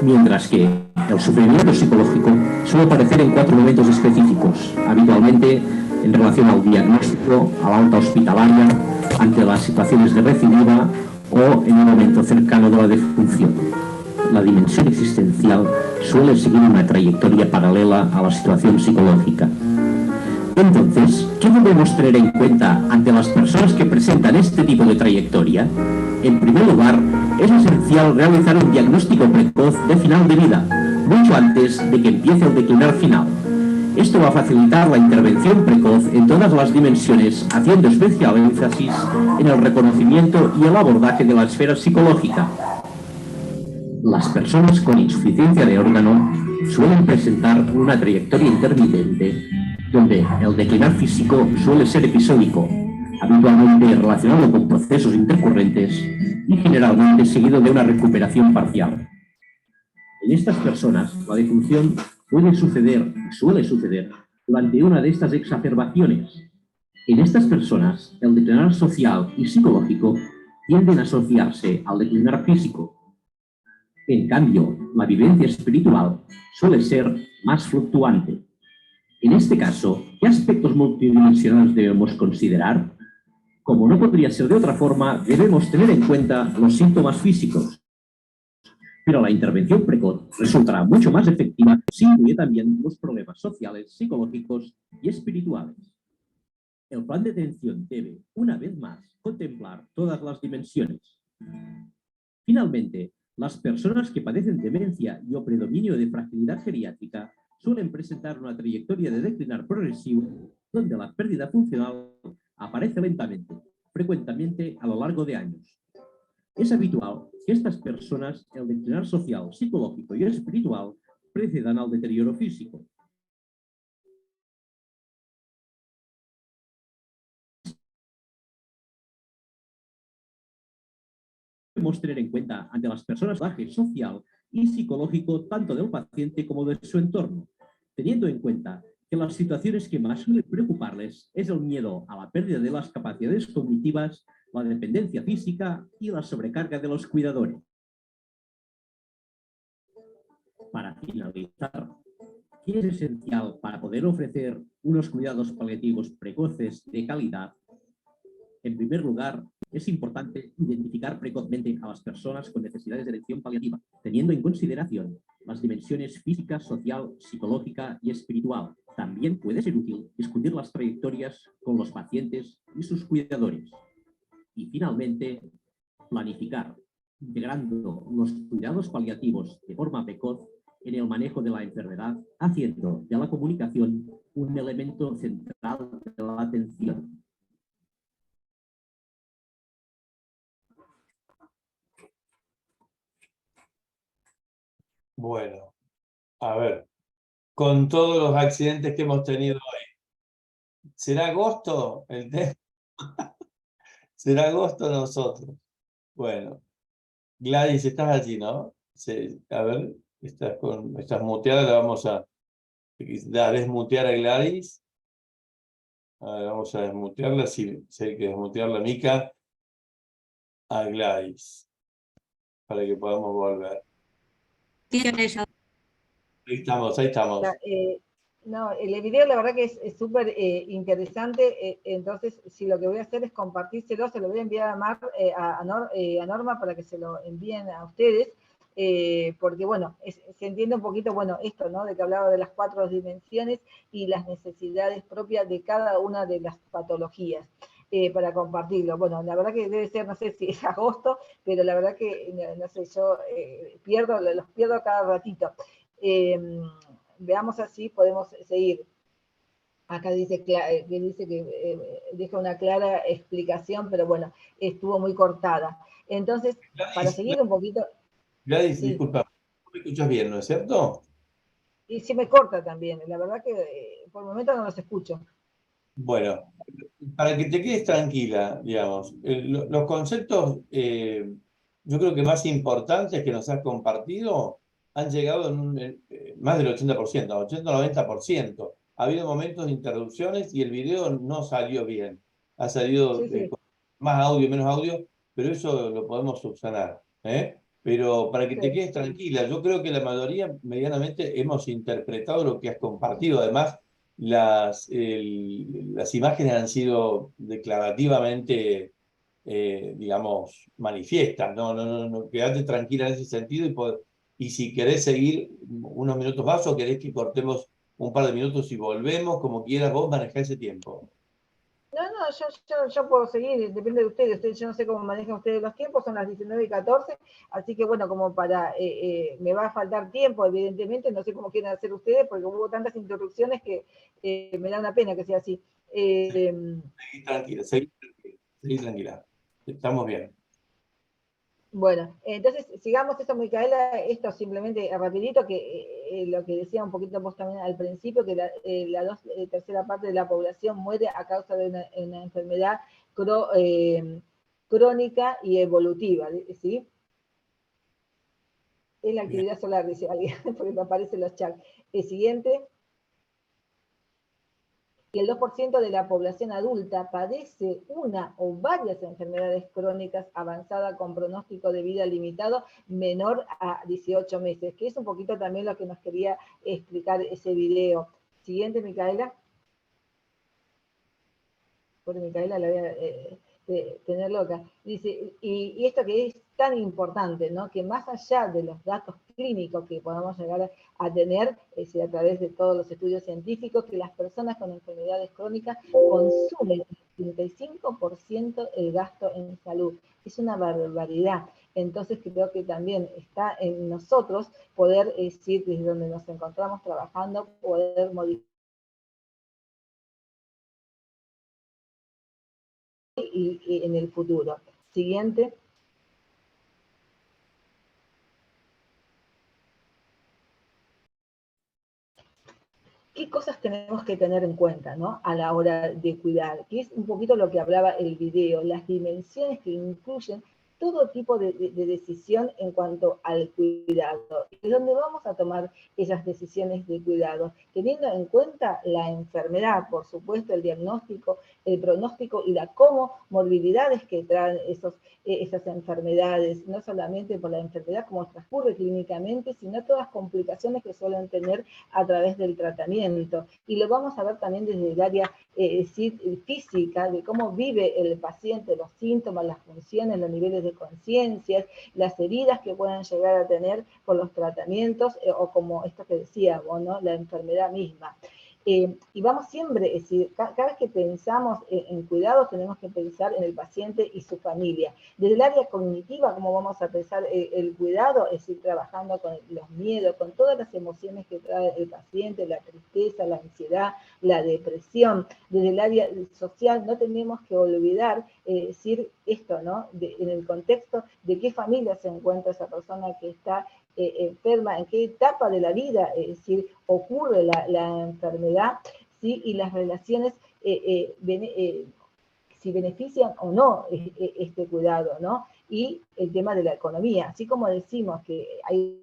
mientras que el sufrimiento psicológico suele aparecer en 4 momentos específicos, habitualmente en relación al diagnóstico, a la alta hospitalaria, ante las situaciones de recidiva o en un momento cercano de la defunción. La dimensión existencial suele seguir una trayectoria paralela a la situación psicológica. Entonces, ¿qué debemos tener en cuenta ante las personas que presentan este tipo de trayectoria? En primer lugar, es esencial realizar un diagnóstico precoz de final de vida, mucho antes de que empiece el declinar final. Esto va a facilitar la intervención precoz en todas las dimensiones, haciendo especial énfasis en el reconocimiento y el abordaje de la esfera psicológica. Las personas con insuficiencia de órgano suelen presentar una trayectoria intermitente, donde el declinar físico suele ser episódico, habitualmente relacionado con procesos intercurrentes y generalmente seguido de una recuperación parcial. En estas personas, la defunción suele suceder durante una de estas exacerbaciones. En estas personas, el declinar social y psicológico tienden a asociarse al declinar físico. En cambio, la vivencia espiritual suele ser más fluctuante. En este caso, ¿qué aspectos multidimensionales debemos considerar? Como no podría ser de otra forma, debemos tener en cuenta los síntomas físicos. Pero la intervención precoz resultará mucho más efectiva si incluye también los problemas sociales, psicológicos y espirituales. El plan de atención debe, una vez más, contemplar todas las dimensiones. Finalmente, las personas que padecen demencia y o predominio de fragilidad geriátrica suelen presentar una trayectoria de declinar progresivo donde la pérdida funcional aparece lentamente, frecuentemente a lo largo de años. Es habitual que estas personas, el declinar social, psicológico y espiritual, precedan al deterioro físico. Debemos tener en cuenta ante las personas el abordaje social y psicológico tanto del paciente como de su entorno, teniendo en cuenta que las situaciones que más suelen preocuparles es el miedo a la pérdida de las capacidades cognitivas, la dependencia física y la sobrecarga de los cuidadores. Para finalizar, ¿qué es esencial para poder ofrecer unos cuidados paliativos precoces de calidad? En primer lugar, es importante identificar precozmente a las personas con necesidades de atención paliativa, teniendo en consideración las dimensiones física, social, psicológica y espiritual. También puede ser útil discutir las trayectorias con los pacientes y sus cuidadores. Y finalmente, planificar, integrando los cuidados paliativos de forma precoz en el manejo de la enfermedad, haciendo de la comunicación un elemento central de la atención. Bueno, a ver, con todos los accidentes que hemos tenido hoy, ¿será agosto el tema? ¿Será agosto nosotros? Bueno, Gladys, estás allí, ¿no? Sí, a ver, estás muteada, la vamos a Da desmutear a Gladys. A ver, vamos a desmutearla, si hay que desmutearla, Mica, a Gladys, para que podamos volver. Ahí estamos, ahí estamos. No, el video la verdad que es súper interesante, entonces si lo que voy a hacer es compartírselo, se lo voy a enviar a Mar, a Norma para que se lo envíen a ustedes, porque bueno, se entiende un poquito, bueno, esto, ¿no? De que hablaba de las 4 dimensiones y las necesidades propias de cada una de las patologías. Para compartirlo. Bueno, la verdad que debe ser, no sé si es agosto, pero la verdad que, no sé, yo los pierdo cada ratito. Veamos así, podemos seguir. Acá dice que deja una clara explicación, pero bueno, estuvo muy cortada. Entonces, para seguir un poquito... Gladys, sí. disculpa, no me escuchas bien, ¿no es cierto? Y sí me corta también, la verdad que por el momento no los escucho. Bueno, para que te quedes tranquila, digamos, los conceptos, yo creo que más importantes que nos has compartido han llegado en más del 80%, 80-90%. Ha habido momentos de interrupciones y el video no salió bien. Ha salido Sí, sí, más audio, menos audio, pero eso lo podemos subsanar, ¿eh? Pero para que te sí. quedes tranquila, yo creo que la mayoría medianamente hemos interpretado lo que has compartido. Además, las imágenes han sido declarativamente, digamos, manifiestas. No, quedate tranquila en ese sentido y si querés seguir unos minutos más o querés que cortemos un par de minutos y volvemos, como quieras vos, manejá ese tiempo. No, yo puedo seguir, depende de ustedes. Yo no sé cómo manejan ustedes los tiempos, son las 19:14, así que bueno, como me va a faltar tiempo, evidentemente, no sé cómo quieren hacer ustedes, porque hubo tantas interrupciones que me da una pena que sea así. Seguí tranquila, seguí tranquila. Estamos bien. Bueno, entonces sigamos esto, Micaela, esto simplemente rapidito, que lo que decía un poquito vos también al principio, que la tercera parte de la población muere a causa de una enfermedad crónica y evolutiva, ¿sí? Es la actividad solar, dice alguien, porque me aparecen los chats. El siguiente, que el 2% de la población adulta padece una o varias enfermedades crónicas avanzadas con pronóstico de vida limitado menor a 18 meses, que es un poquito también lo que nos quería explicar ese video. Siguiente, Micaela. Por Micaela la voy a tener loca. Dice, y esto que es tan importante, ¿no? Que más allá de los datos clínicos que podamos llegar a tener, es decir, a través de todos los estudios científicos, que las personas con enfermedades crónicas consumen el 35% el gasto en salud. Es una barbaridad. Entonces creo que también está en nosotros poder decir desde donde nos encontramos trabajando, poder modificar y en el futuro. Siguiente. ¿Qué cosas tenemos que tener en cuenta, ¿no? A la hora de cuidar? Que es un poquito lo que hablaba el video, las dimensiones que incluyen todo tipo de decisión en cuanto al cuidado. ¿Y dónde vamos a tomar esas decisiones de cuidado? Teniendo en cuenta la enfermedad, por supuesto, el diagnóstico, el pronóstico y las comorbilidades que traen esas enfermedades, no solamente por la enfermedad como transcurre clínicamente, sino todas las complicaciones que suelen tener a través del tratamiento. Y lo vamos a ver también desde el área física, de cómo vive el paciente, los síntomas, las funciones, los niveles de conciencia, las heridas que puedan llegar a tener por los tratamientos, o como esto que decíamos, ¿no? La enfermedad misma. Y vamos siempre, es decir, cada vez que pensamos en cuidados, tenemos que pensar en el paciente y su familia. Desde el área cognitiva, ¿cómo vamos a pensar el cuidado? Es decir, trabajando con los miedos, con todas las emociones que trae el paciente, la tristeza, la ansiedad, la depresión. Desde el área social no tenemos que olvidar decir esto, ¿no? En el contexto de qué familia se encuentra esa persona que está enferma, en qué etapa de la vida, es decir, ocurre la enfermedad, ¿sí? Y las relaciones, si benefician o no este cuidado, ¿no? Y el tema de la economía, así como decimos que hay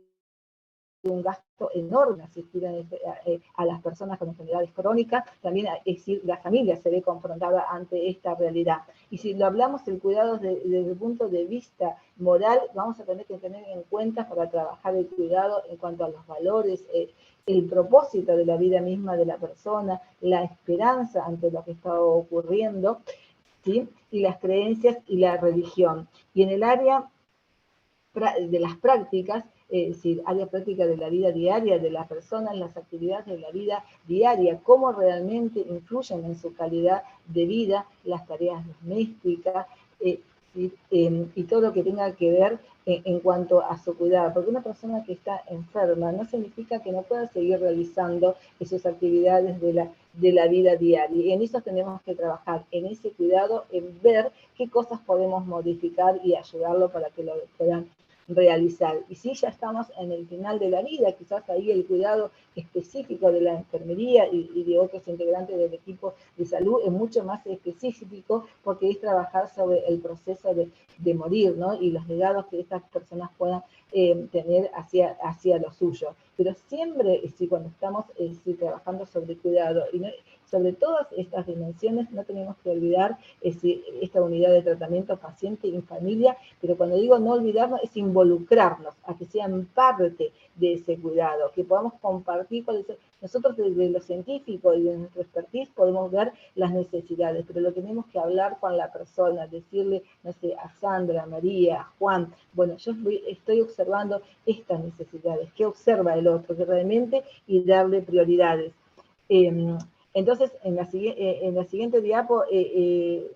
un gasto enorme asistir a las personas con enfermedades crónicas, también es decir, la familia se ve confrontada ante esta realidad. Y si lo hablamos el cuidado desde el punto de vista moral, vamos a tener que tener en cuenta para trabajar el cuidado en cuanto a los valores, el propósito de la vida misma de la persona, la esperanza ante lo que está ocurriendo, ¿sí? Y las creencias y la religión. Y en el área de las prácticas, es decir, área práctica de la vida diaria de las personas, las actividades de la vida diaria, cómo realmente influyen en su calidad de vida, las tareas domésticas, y todo lo que tenga que ver en cuanto a su cuidado, porque una persona que está enferma no significa que no pueda seguir realizando sus actividades de la vida diaria, y en eso tenemos que trabajar, en ese cuidado, en ver qué cosas podemos modificar y ayudarlo para que lo puedan realizar. Y si ya estamos en el final de la vida, quizás ahí el cuidado específico de la enfermería y de otros integrantes del equipo de salud es mucho más específico, porque es trabajar sobre el proceso de morir, ¿no? Y los legados que estas personas puedan tener hacia lo suyo. Pero siempre, cuando estamos trabajando sobre cuidado, y sobre todas estas dimensiones, no tenemos que olvidar esta unidad de tratamiento paciente y familia, pero cuando digo no olvidarnos, es involucrarnos, a que sean parte de ese cuidado, que podamos compartir con nosotros desde lo científico y de nuestro expertise podemos ver las necesidades, pero lo tenemos que hablar con la persona, decirle, no sé, a Sandra, a María, a Juan, bueno, yo estoy observando estas necesidades, ¿qué observa el otro? Que realmente, y darle prioridades. Entonces, en la siguiente diapo,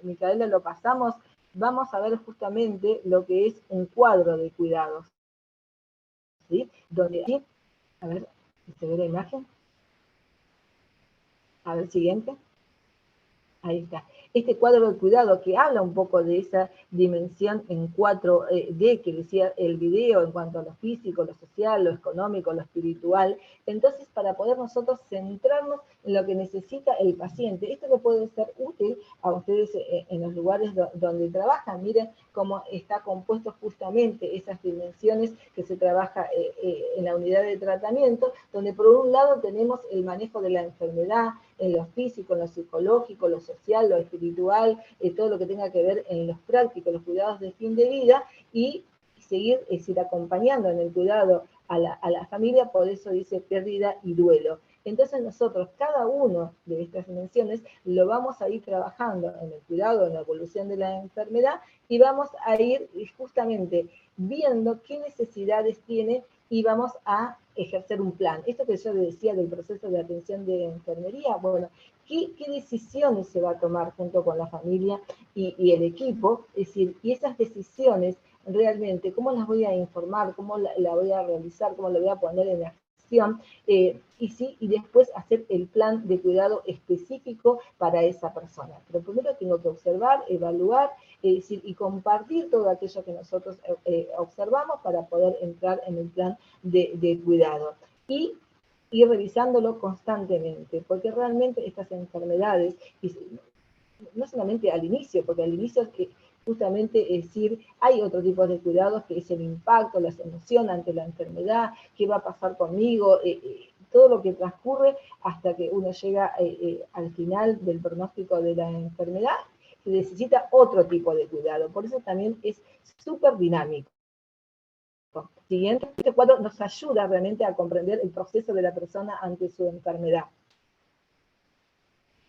Micaela, lo pasamos, vamos a ver justamente lo que es un cuadro de cuidados, ¿sí? Donde aquí, a ver, ¿se ve la imagen? A ver, siguiente. Ahí está. Este cuadro de cuidado que habla un poco de esa dimensión en 4D que decía el video en cuanto a lo físico, lo social, lo económico, lo espiritual. Entonces, para poder nosotros centrarnos en lo que necesita el paciente. Esto le puede ser útil a ustedes en los lugares donde trabajan. Miren cómo está compuesto justamente esas dimensiones que se trabaja en la unidad de tratamiento, donde por un lado tenemos el manejo de la enfermedad, en lo físico, en lo psicológico, lo social, lo espiritual, todo lo que tenga que ver en los prácticos, los cuidados de fin de vida, y seguir acompañando en el cuidado a la familia, por eso dice pérdida y duelo. Entonces nosotros, cada uno de estas dimensiones, lo vamos a ir trabajando en el cuidado, en la evolución de la enfermedad, y vamos a ir justamente viendo qué necesidades tiene y vamos a ejercer un plan. Esto que yo decía del proceso de atención de enfermería, bueno, ¿qué decisiones se va a tomar junto con la familia y el equipo? Es decir, y esas decisiones realmente, ¿cómo las voy a informar? ¿Cómo la voy a realizar? ¿Cómo la voy a poner en acción? Y después hacer el plan de cuidado específico para esa persona. Pero primero tengo que observar, evaluar, y compartir todo aquello que nosotros observamos para poder entrar en el plan de cuidado. Y ir revisándolo constantemente, porque realmente estas enfermedades, no solamente al inicio, porque al inicio es que justamente decir, hay otro tipo de cuidados que es el impacto, las emociones ante la enfermedad, qué va a pasar conmigo, todo lo que transcurre hasta que uno llega al final del pronóstico de la enfermedad, que necesita otro tipo de cuidado. Por eso también es súper dinámico. Siguiente, este cuadro nos ayuda realmente a comprender el proceso de la persona ante su enfermedad.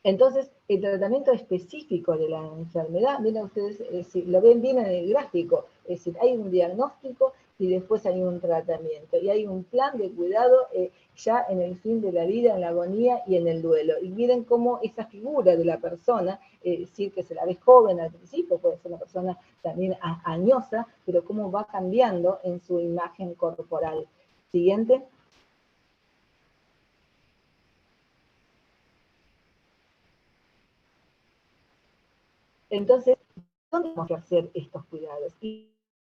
Entonces, el tratamiento específico de la enfermedad, miren ustedes, lo ven bien en el gráfico, es decir, hay un diagnóstico y después hay un tratamiento, y hay un plan de cuidado ya en el fin de la vida, en la agonía y en el duelo. Y miren cómo esa figura de la persona, es decir, que se la ve joven al principio, puede ser una persona también añosa, pero cómo va cambiando en su imagen corporal. Siguiente. Entonces, ¿dónde tenemos que hacer estos cuidados? Y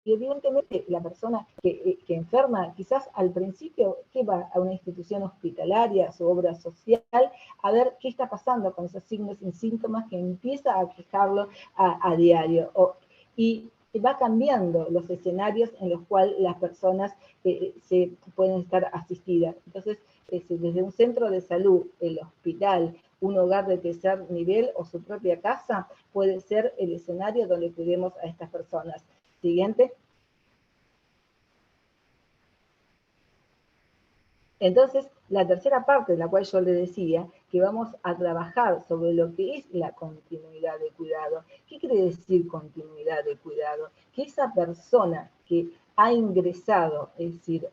evidentemente la persona que enferma, quizás al principio, que va a una institución hospitalaria, a su obra social, a ver qué está pasando con esos signos y síntomas que empieza a quejarlo a diario. Y va cambiando los escenarios en los cuales las personas se pueden estar asistidas. Entonces, desde un centro de salud, el hospital, un hogar de tercer nivel o su propia casa, puede ser el escenario donde cuidemos a estas personas. Siguiente. Entonces, la tercera parte, de la cual yo le decía, que vamos a trabajar sobre lo que es la continuidad de cuidado. ¿Qué quiere decir continuidad de cuidado? Que esa persona que ha ingresado, es decir,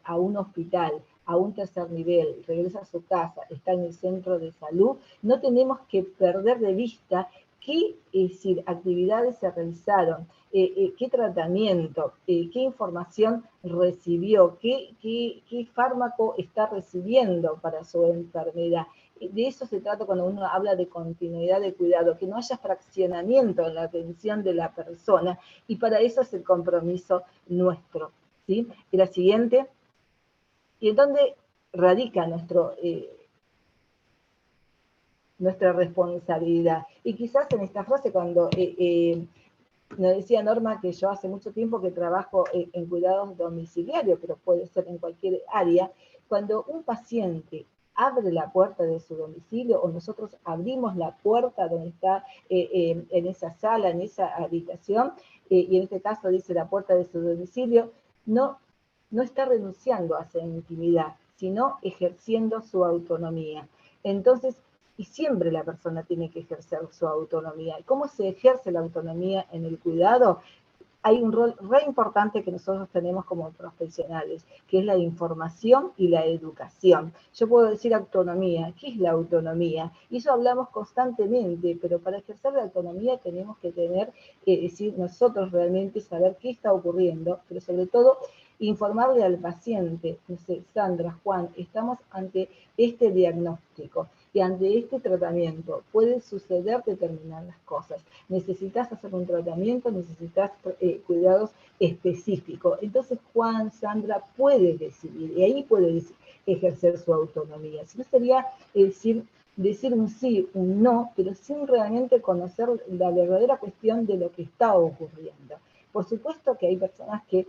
a un hospital, a un tercer nivel, regresa a su casa, está en el centro de salud, no tenemos que perder de vista qué, es decir, actividades se realizaron, qué tratamiento, qué información recibió, qué fármaco está recibiendo para su enfermedad. De eso se trata cuando uno habla de continuidad de cuidado, que no haya fraccionamiento en la atención de la persona, y para eso es el compromiso nuestro, ¿sí? Y la siguiente, ¿y en dónde radica nuestra responsabilidad? Y quizás en esta frase, cuando nos decía Norma que yo hace mucho tiempo que trabajo en cuidados domiciliarios, pero puede ser en cualquier área, cuando un paciente abre la puerta de su domicilio o nosotros abrimos la puerta donde está en esa sala, en esa habitación, y en este caso dice la puerta de su domicilio, no está renunciando a esa intimidad, sino ejerciendo su autonomía. Entonces, y siempre la persona tiene que ejercer su autonomía. ¿Y cómo se ejerce la autonomía en el cuidado? Hay un rol re importante que nosotros tenemos como profesionales, que es la información y la educación. Yo puedo decir autonomía. ¿Qué es la autonomía? Y eso hablamos constantemente, pero para ejercer la autonomía tenemos que tener, decir, nosotros realmente saber qué está ocurriendo, pero sobre todo informarle al paciente, no sé, Sandra, Juan, estamos ante este diagnóstico y ante este tratamiento puede suceder determinadas cosas. Necesitas hacer un tratamiento, necesitas cuidados específicos. Entonces Juan, Sandra puede decidir, y ahí puede ejercer su autonomía. Si no sería decir un sí, un no, pero sin realmente conocer la verdadera cuestión de lo que está ocurriendo. Por supuesto que hay personas que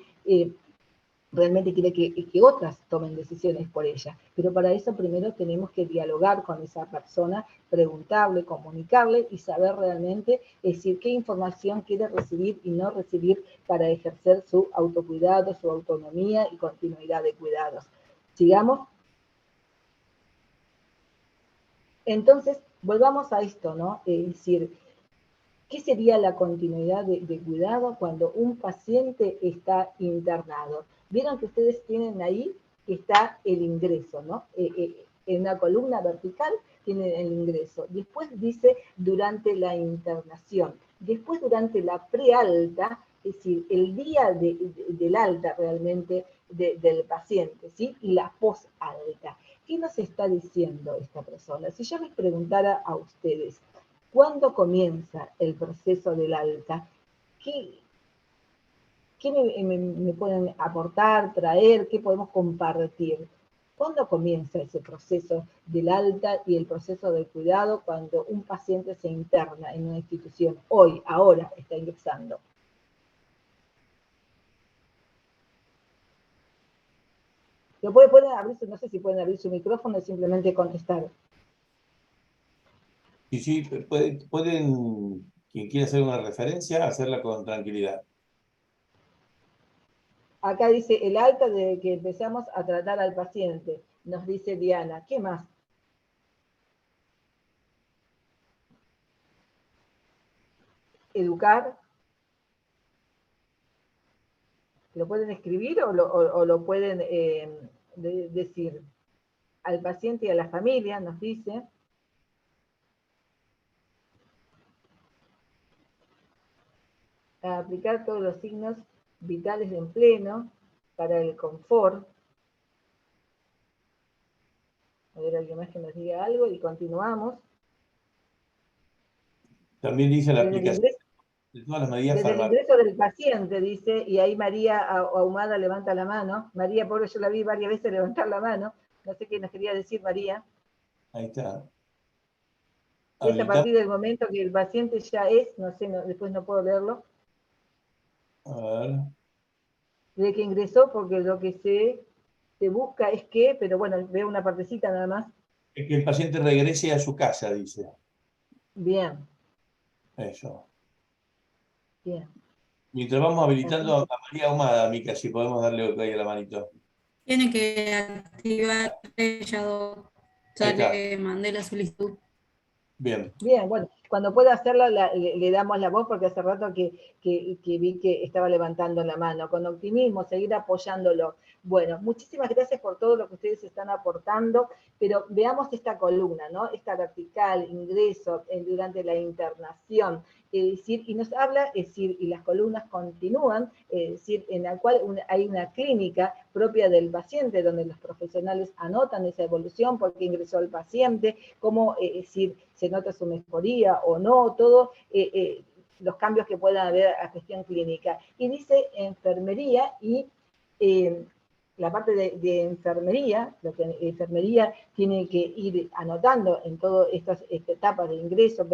realmente quiere que otras tomen decisiones por ella. Pero para eso primero tenemos que dialogar con esa persona, preguntarle, comunicarle y saber realmente, es decir, qué información quiere recibir y no recibir para ejercer su autocuidado, su autonomía y continuidad de cuidados. Sigamos. Entonces, volvamos a esto, ¿no? Es decir, ¿qué sería la continuidad de cuidado cuando un paciente está internado? Vieron que ustedes tienen ahí que está el ingreso, ¿no? En una columna vertical tienen el ingreso. Después dice durante la internación. Después durante la prealta, es decir, el día del alta realmente del paciente, ¿sí? Y la posalta. ¿Qué nos está diciendo esta persona? Si yo les preguntara a ustedes, ¿cuándo comienza el proceso del alta? ¿Qué me pueden aportar, traer? ¿Qué podemos compartir? ¿Cuándo comienza ese proceso del alta y el proceso del cuidado cuando un paciente se interna en una institución? Hoy, ahora, está ingresando. Pueden abrir, no sé si pueden abrir su micrófono y simplemente contestar. Sí, pueden, quien quiera hacer una referencia, hacerla con tranquilidad. Acá dice el alta desde que empezamos a tratar al paciente, nos dice Diana. ¿Qué más? Educar. ¿Lo pueden escribir o lo pueden decir? Al paciente y a la familia, nos dice. A aplicar todos los signos vitales en pleno para el confort. A ver, alguien más que nos diga algo y continuamos. También dice la aplicación de todas las medidas desde el farmacológicas. ingreso del paciente, dice, y ahí María Ahumada levanta la mano. María, pobre, yo la vi varias veces levantar la mano. No sé qué nos quería decir María. Ahí está. Es a partir del momento que el paciente ya es, no sé, después no puedo leerlo. A ver. De que ingresó, porque lo que se busca es que, pero bueno, veo una partecita nada más. Es que el paciente regrese a su casa, dice. Bien, Eso. bien. Mientras vamos habilitando Entonces, a María Ahumada, Mica, si podemos darle OK a la manito. Tiene que activar ella, Ahí ya está. le mandé la solicitud. Bien. bien, bueno, cuando pueda hacerlo le damos la voz, porque hace rato que vi que estaba levantando la mano. Con optimismo, seguir apoyándolo. Bueno, muchísimas gracias por todo lo que ustedes están aportando, pero veamos esta columna, ¿no? Esta vertical, ingreso durante la internación, es decir, y nos habla, es decir, y las columnas continúan, es decir, en la cual hay una clínica propia del paciente, donde los profesionales anotan esa evolución, por qué ingresó el paciente, cómo, es decir, se nota su mejoría o no, todo, los cambios que puedan haber a cuestión clínica. Y dice enfermería y la parte de enfermería, lo que enfermería tiene que ir anotando en todas estas etapas de ingreso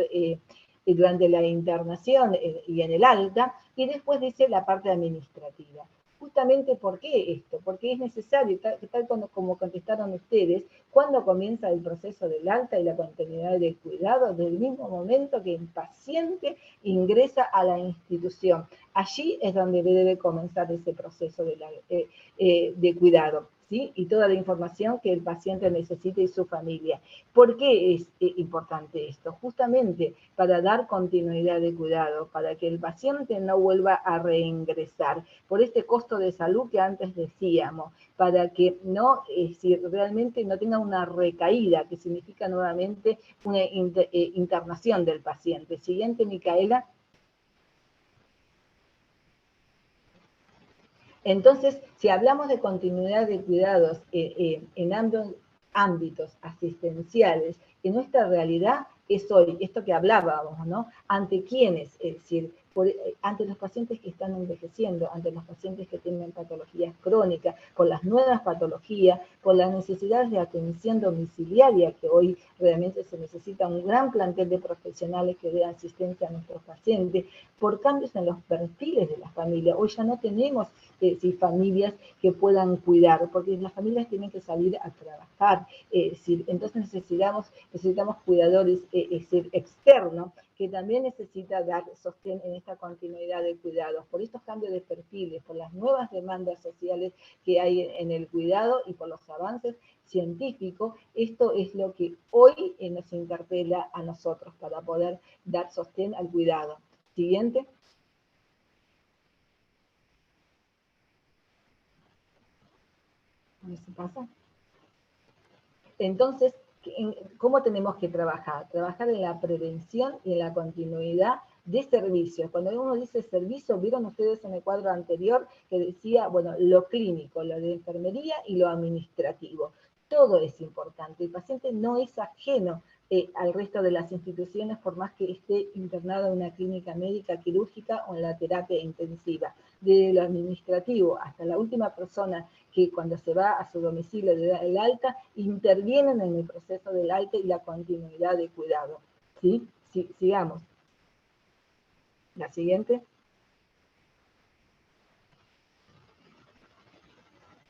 durante la internación y en el alta, y después dice la parte administrativa. Justamente, ¿por qué esto? Porque es necesario, tal como contestaron ustedes, cuando comienza el proceso del alta y la continuidad del cuidado, desde el mismo momento que el paciente ingresa a la institución. Allí es donde debe comenzar ese proceso de cuidado, ¿sí? Y toda la información que el paciente necesite y su familia. ¿Por qué es importante esto? Justamente para dar continuidad de cuidado, para que el paciente no vuelva a reingresar, por este costo de salud que antes decíamos, para que no, si realmente no tenga una recaída, que significa nuevamente una internación del paciente. Siguiente, Micaela. Entonces, si hablamos de continuidad de cuidados en ambos ámbitos asistenciales, en nuestra realidad es hoy, esto que hablábamos, ¿no? ¿Ante quiénes? Es decir, ante los pacientes que están envejeciendo, ante los pacientes que tienen patologías crónicas, por las nuevas patologías, por las necesidades de atención domiciliaria, que hoy realmente se necesita un gran plantel de profesionales que den asistencia a nuestros pacientes, por cambios en los perfiles de la familia. Hoy ya no tenemos familias que puedan cuidar, porque las familias tienen que salir a trabajar, entonces necesitamos cuidadores externos, que también necesita dar sostén en esta continuidad de cuidados, por estos cambios de perfiles, por las nuevas demandas sociales que hay en el cuidado y por los avances científicos. Esto es lo que hoy nos interpela a nosotros para poder dar sostén al cuidado. Siguiente. ¿Qué pasa? Entonces, ¿cómo tenemos que trabajar? Trabajar en la prevención y en la continuidad de servicios. Cuando uno dice servicio, vieron ustedes en el cuadro anterior que decía, bueno, lo clínico, lo de enfermería y lo administrativo. Todo es importante. El paciente no es ajeno al resto de las instituciones, por más que esté internado en una clínica médica quirúrgica o en la terapia intensiva. Desde lo administrativo hasta la última persona que cuando se va a su domicilio del alta, intervienen en el proceso del alta y la continuidad de cuidado. ¿Sí? Sigamos. La siguiente.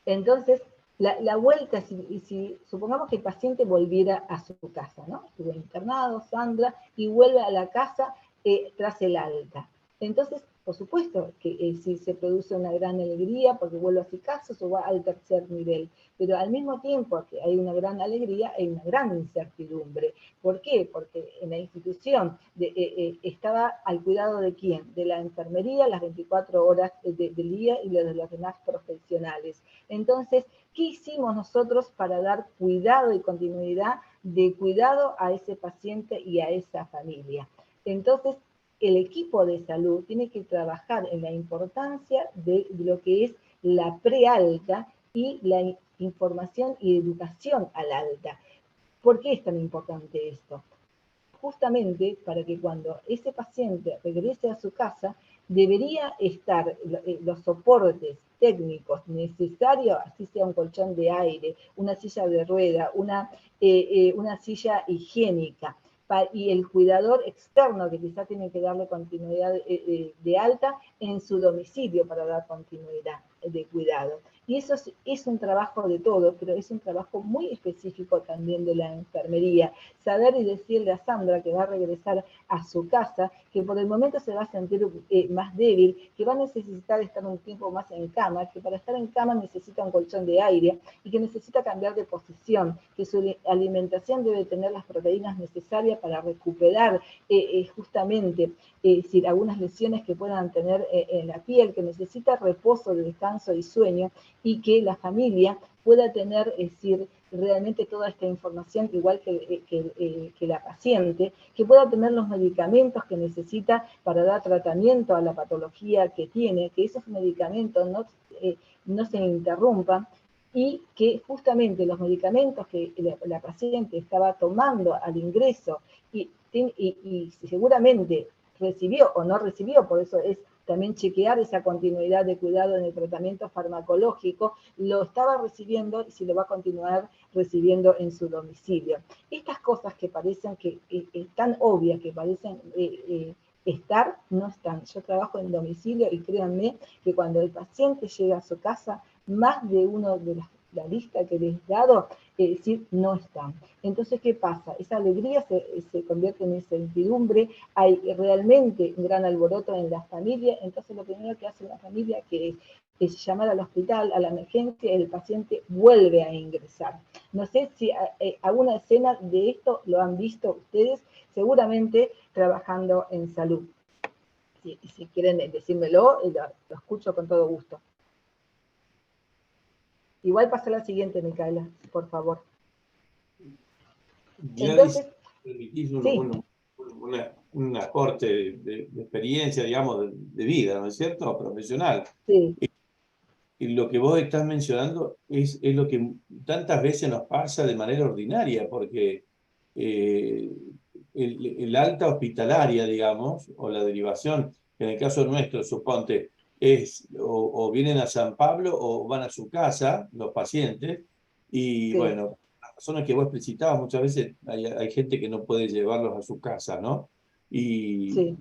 Entonces, la vuelta, si supongamos que el paciente volviera a su casa, ¿no? Estuvo internado, Sandra, y vuelve a la casa tras el alta. Entonces, por supuesto que si se produce una gran alegría porque vuelve a su casa, se va al tercer nivel. Pero al mismo tiempo que hay una gran alegría, hay una gran incertidumbre. ¿Por qué? Porque en la institución estaba al cuidado de quién? De la enfermería las 24 horas del día y de los demás profesionales. Entonces, ¿qué hicimos nosotros para dar cuidado y continuidad de cuidado a ese paciente y a esa familia? Entonces, el equipo de salud tiene que trabajar en la importancia de lo que es la prealta y la información y educación al alta. ¿Por qué es tan importante esto? Justamente para que cuando ese paciente regrese a su casa, debería estar los soportes técnicos necesarios, así sea un colchón de aire, una silla de rueda, una silla higiénica, y el cuidador externo que quizá tiene que darle continuidad de alta en su domicilio para dar continuidad de cuidado. Y eso es un trabajo de todo, pero es un trabajo muy específico también de la enfermería. Saber y decirle a Sandra que va a regresar a su casa, que por el momento se va a sentir más débil, que va a necesitar estar un tiempo más en cama, que para estar en cama necesita un colchón de aire y que necesita cambiar de posición, que su alimentación debe tener las proteínas necesarias para recuperar justamente algunas lesiones que puedan tener en la piel, que necesita reposo, descanso y sueño, y que la familia pueda tener, realmente toda esta información, igual que la paciente, que pueda tener los medicamentos que necesita para dar tratamiento a la patología que tiene, que esos medicamentos no se interrumpan, y que justamente los medicamentos que la paciente estaba tomando al ingreso y seguramente recibió o no recibió, por eso es también chequear esa continuidad de cuidado en el tratamiento farmacológico, lo estaba recibiendo y si lo va a continuar recibiendo en su domicilio. Estas cosas que parecen que tan obvias, que parecen estar, no están. Yo trabajo en domicilio y créanme que cuando el paciente llega a su casa, más de uno de la lista que les he dado, no están. Entonces, ¿qué pasa? Esa alegría se convierte en incertidumbre, hay realmente un gran alboroto en la familia, entonces lo primero que hace la familia es llamar al hospital, a la emergencia, y el paciente vuelve a ingresar. No sé si alguna escena de esto lo han visto ustedes, seguramente trabajando en salud. Si quieren decírmelo, lo escucho con todo gusto. Igual pasa la siguiente, Micaela, por favor. Gladys, Entonces, permitís un aporte de experiencia, digamos, de vida, ¿no es cierto? Profesional. Sí. Y lo que vos estás mencionando es lo que tantas veces nos pasa de manera ordinaria, porque el alta hospitalaria, digamos, o la derivación, en el caso nuestro, suponte, o vienen a San Pablo o van a su casa los pacientes, y Sí. bueno, las razones que vos explicitabas, muchas veces hay gente que no puede llevarlos a su casa, ¿no? Y Sí.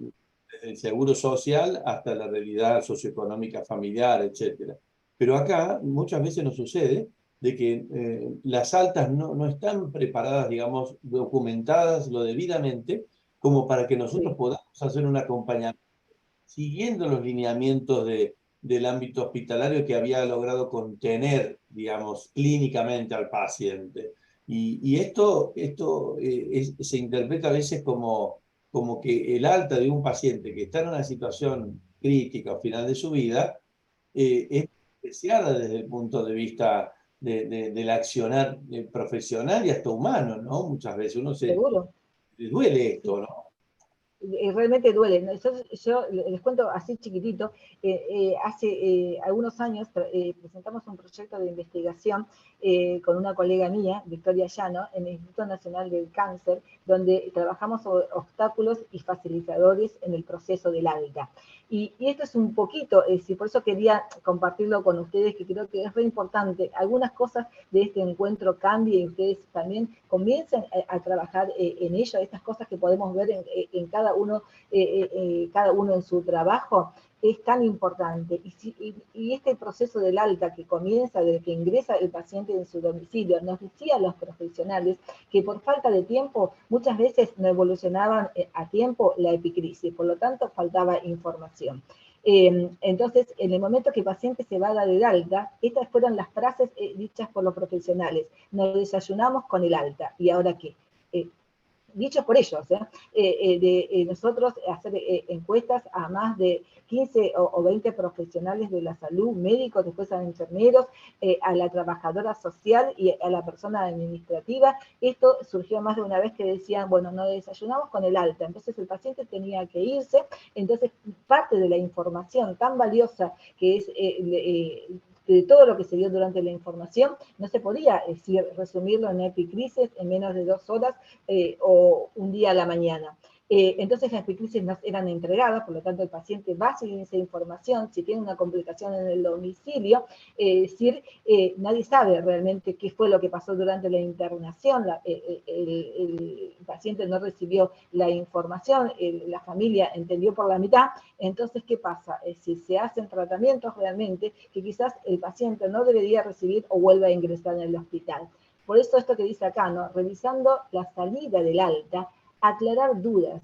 desde el seguro social hasta la realidad socioeconómica familiar, etcétera. Pero acá muchas veces nos sucede de que las altas no están preparadas, digamos, documentadas lo debidamente, como para que nosotros Sí. podamos hacer un acompañamiento siguiendo los lineamientos del ámbito hospitalario que había logrado contener, digamos, clínicamente al paciente. Y esto se interpreta a veces como que el alta de un paciente que está en una situación crítica al final de su vida es despreciada desde el punto de vista del accionar profesional y hasta humano, ¿no? Muchas veces uno Seguro. le duele esto, Sí. ¿no? Realmente duele. Yo les cuento así chiquitito, hace algunos años presentamos un proyecto de investigación con una colega mía, Victoria Llano, en el Instituto Nacional del Cáncer, donde trabajamos sobre obstáculos y facilitadores en el proceso del alta. Y esto es un poquito, por eso quería compartirlo con ustedes, que creo que es re importante. Algunas cosas de este encuentro cambien y ustedes también comiencen a trabajar en ello, estas cosas que podemos ver en cada uno en su trabajo, es tan importante. Y este proceso del alta que comienza desde que ingresa el paciente en su domicilio, nos decían los profesionales que por falta de tiempo muchas veces no evolucionaban a tiempo la epicrisis, por lo tanto faltaba información. Entonces, en el momento que el paciente se va a dar el alta, estas fueron las frases dichas por los profesionales. Nos desayunamos con el alta, ¿y ahora qué? Dicho por ellos, nosotros hacer encuestas a más de 15 o 20 profesionales de la salud, médicos, después a enfermeros, a la trabajadora social y a la persona administrativa. Esto surgió más de una vez que decían, bueno, no desayunamos con el alta, entonces el paciente tenía que irse, entonces parte de la información tan valiosa que es de todo lo que se dio durante la información, no se podía resumirlo en epicrisis en menos de 2 horas o un día a la mañana. Entonces las epicrisis no eran entregadas, por lo tanto el paciente va a seguir esa información. Si tiene una complicación en el domicilio, es decir, nadie sabe realmente qué fue lo que pasó durante la internación, el paciente no recibió la información, la familia entendió por la mitad. Entonces, ¿qué pasa? Es decir, se hacen tratamientos realmente que quizás el paciente no debería recibir o vuelva a ingresar en el hospital. Por eso esto que dice acá, ¿no? Revisando la salida del alta, aclarar dudas,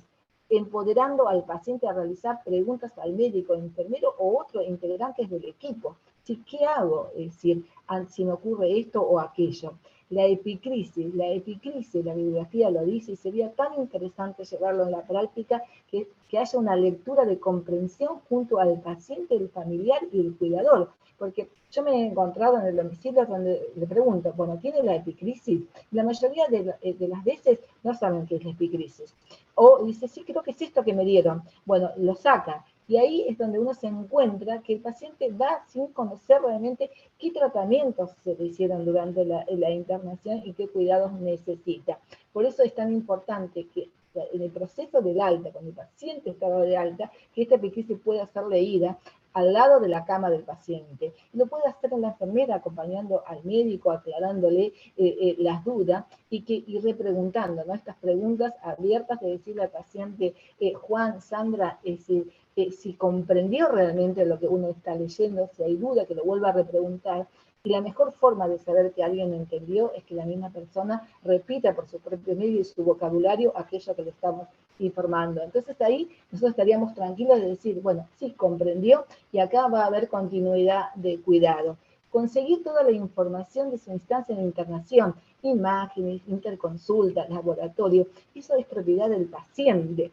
empoderando al paciente a realizar preguntas al médico, enfermero o otros integrantes del equipo. ¿Sí? ¿Qué hago? Es decir, si me ocurre esto o aquello. La epicrisis, la bibliografía lo dice, y sería tan interesante llevarlo en la práctica que haya una lectura de comprensión junto al paciente, el familiar y el cuidador. Porque yo me he encontrado en el domicilio donde le pregunto, bueno, ¿tiene la epicrisis? La mayoría de las veces no saben qué es la epicrisis. O dice, sí, creo que es esto que me dieron. Bueno, lo saca. Y ahí es donde uno se encuentra que el paciente va sin conocer realmente qué tratamientos se le hicieron durante la internación y qué cuidados necesita. Por eso es tan importante que en el proceso del alta, cuando el paciente está de alta, que esta epicrisis pueda ser leída al lado de la cama del paciente. Lo puede hacer la enfermera acompañando al médico, aclarándole las dudas y repreguntando, ¿no? Estas preguntas abiertas de decirle al paciente, Juan, Sandra, si comprendió realmente lo que uno está leyendo, si hay duda, que lo vuelva a repreguntar. Y la mejor forma de saber que alguien entendió es que la misma persona repita por su propio medio y su vocabulario aquello que le estamos informando. Entonces ahí nosotros estaríamos tranquilos de decir, bueno, sí, comprendió y acá va a haber continuidad de cuidado. Conseguir toda la información de su instancia de internación, imágenes, interconsulta, laboratorio, eso es propiedad del paciente.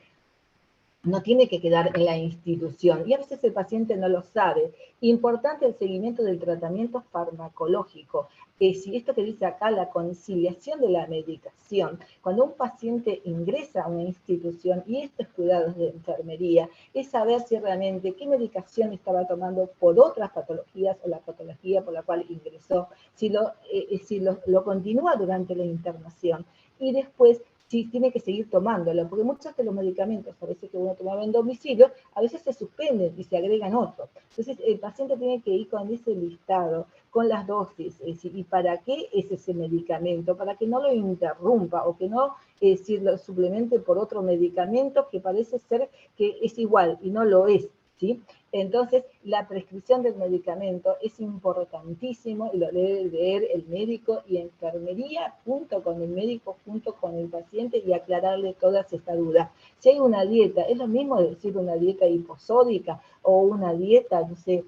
No tiene que quedar en la institución, y a veces el paciente no lo sabe. Importante el seguimiento del tratamiento farmacológico. Si esto que dice acá, la conciliación de la medicación, cuando un paciente ingresa a una institución, y estos cuidados de enfermería, es saber si realmente qué medicación estaba tomando por otras patologías o la patología por la cual ingresó, si lo continúa durante la internación, y después sí tiene que seguir tomándolo, porque muchos de los medicamentos, a veces que uno tomaba en domicilio, a veces se suspenden y se agregan otros. Entonces, el paciente tiene que ir con ese listado, con las dosis, y para qué es ese medicamento, para que no lo interrumpa o que no lo suplemente por otro medicamento que parece ser que es igual y no lo es, ¿sí? Entonces, la prescripción del medicamento es importantísimo y lo debe leer el médico y enfermería junto con el médico, junto con el paciente y aclararle todas estas dudas. Si hay una dieta, es lo mismo decir una dieta hiposódica o una dieta, no sé,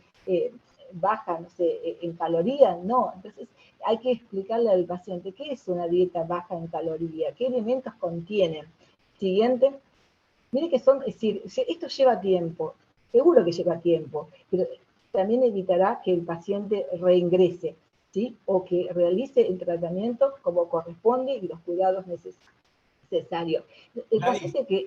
baja, no sé, en calorías, no. Entonces, hay que explicarle al paciente qué es una dieta baja en calorías, qué elementos contienen. Siguiente. Mire que son, es decir, esto lleva tiempo. Seguro que lleva tiempo, pero también evitará que el paciente reingrese, ¿sí? O que realice el tratamiento como corresponde y los cuidados necesarios. El paciente que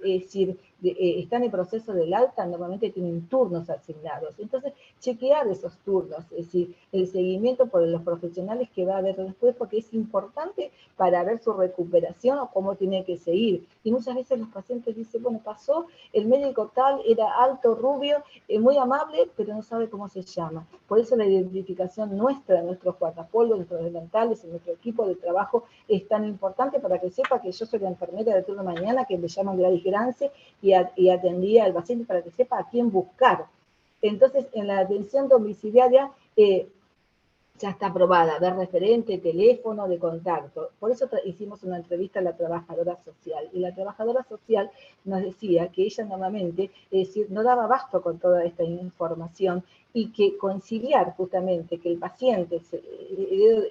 está en el proceso del alta normalmente tienen turnos asignados. Entonces, chequear esos turnos, es decir, el seguimiento por los profesionales que va a haber después, porque es importante para ver su recuperación o cómo tiene que seguir. Y muchas veces los pacientes dicen, bueno, pasó, el médico tal era alto, rubio, muy amable, pero no sabe cómo se llama. Por eso la identificación nuestra, de nuestros guardapolvos, nuestros delantales, en nuestro equipo de trabajo es tan importante para que sepa que yo soy la enfermera de turno mañana, que me llaman Gladys Grance, y atendía al paciente para que sepa a quién buscar. Entonces, en la atención domiciliaria, ya está aprobada, ver referente, teléfono de contacto. Por eso hicimos una entrevista a la trabajadora social. Y la trabajadora social nos decía que ella normalmente, es decir, no daba abasto con toda esta información y que conciliar justamente que el paciente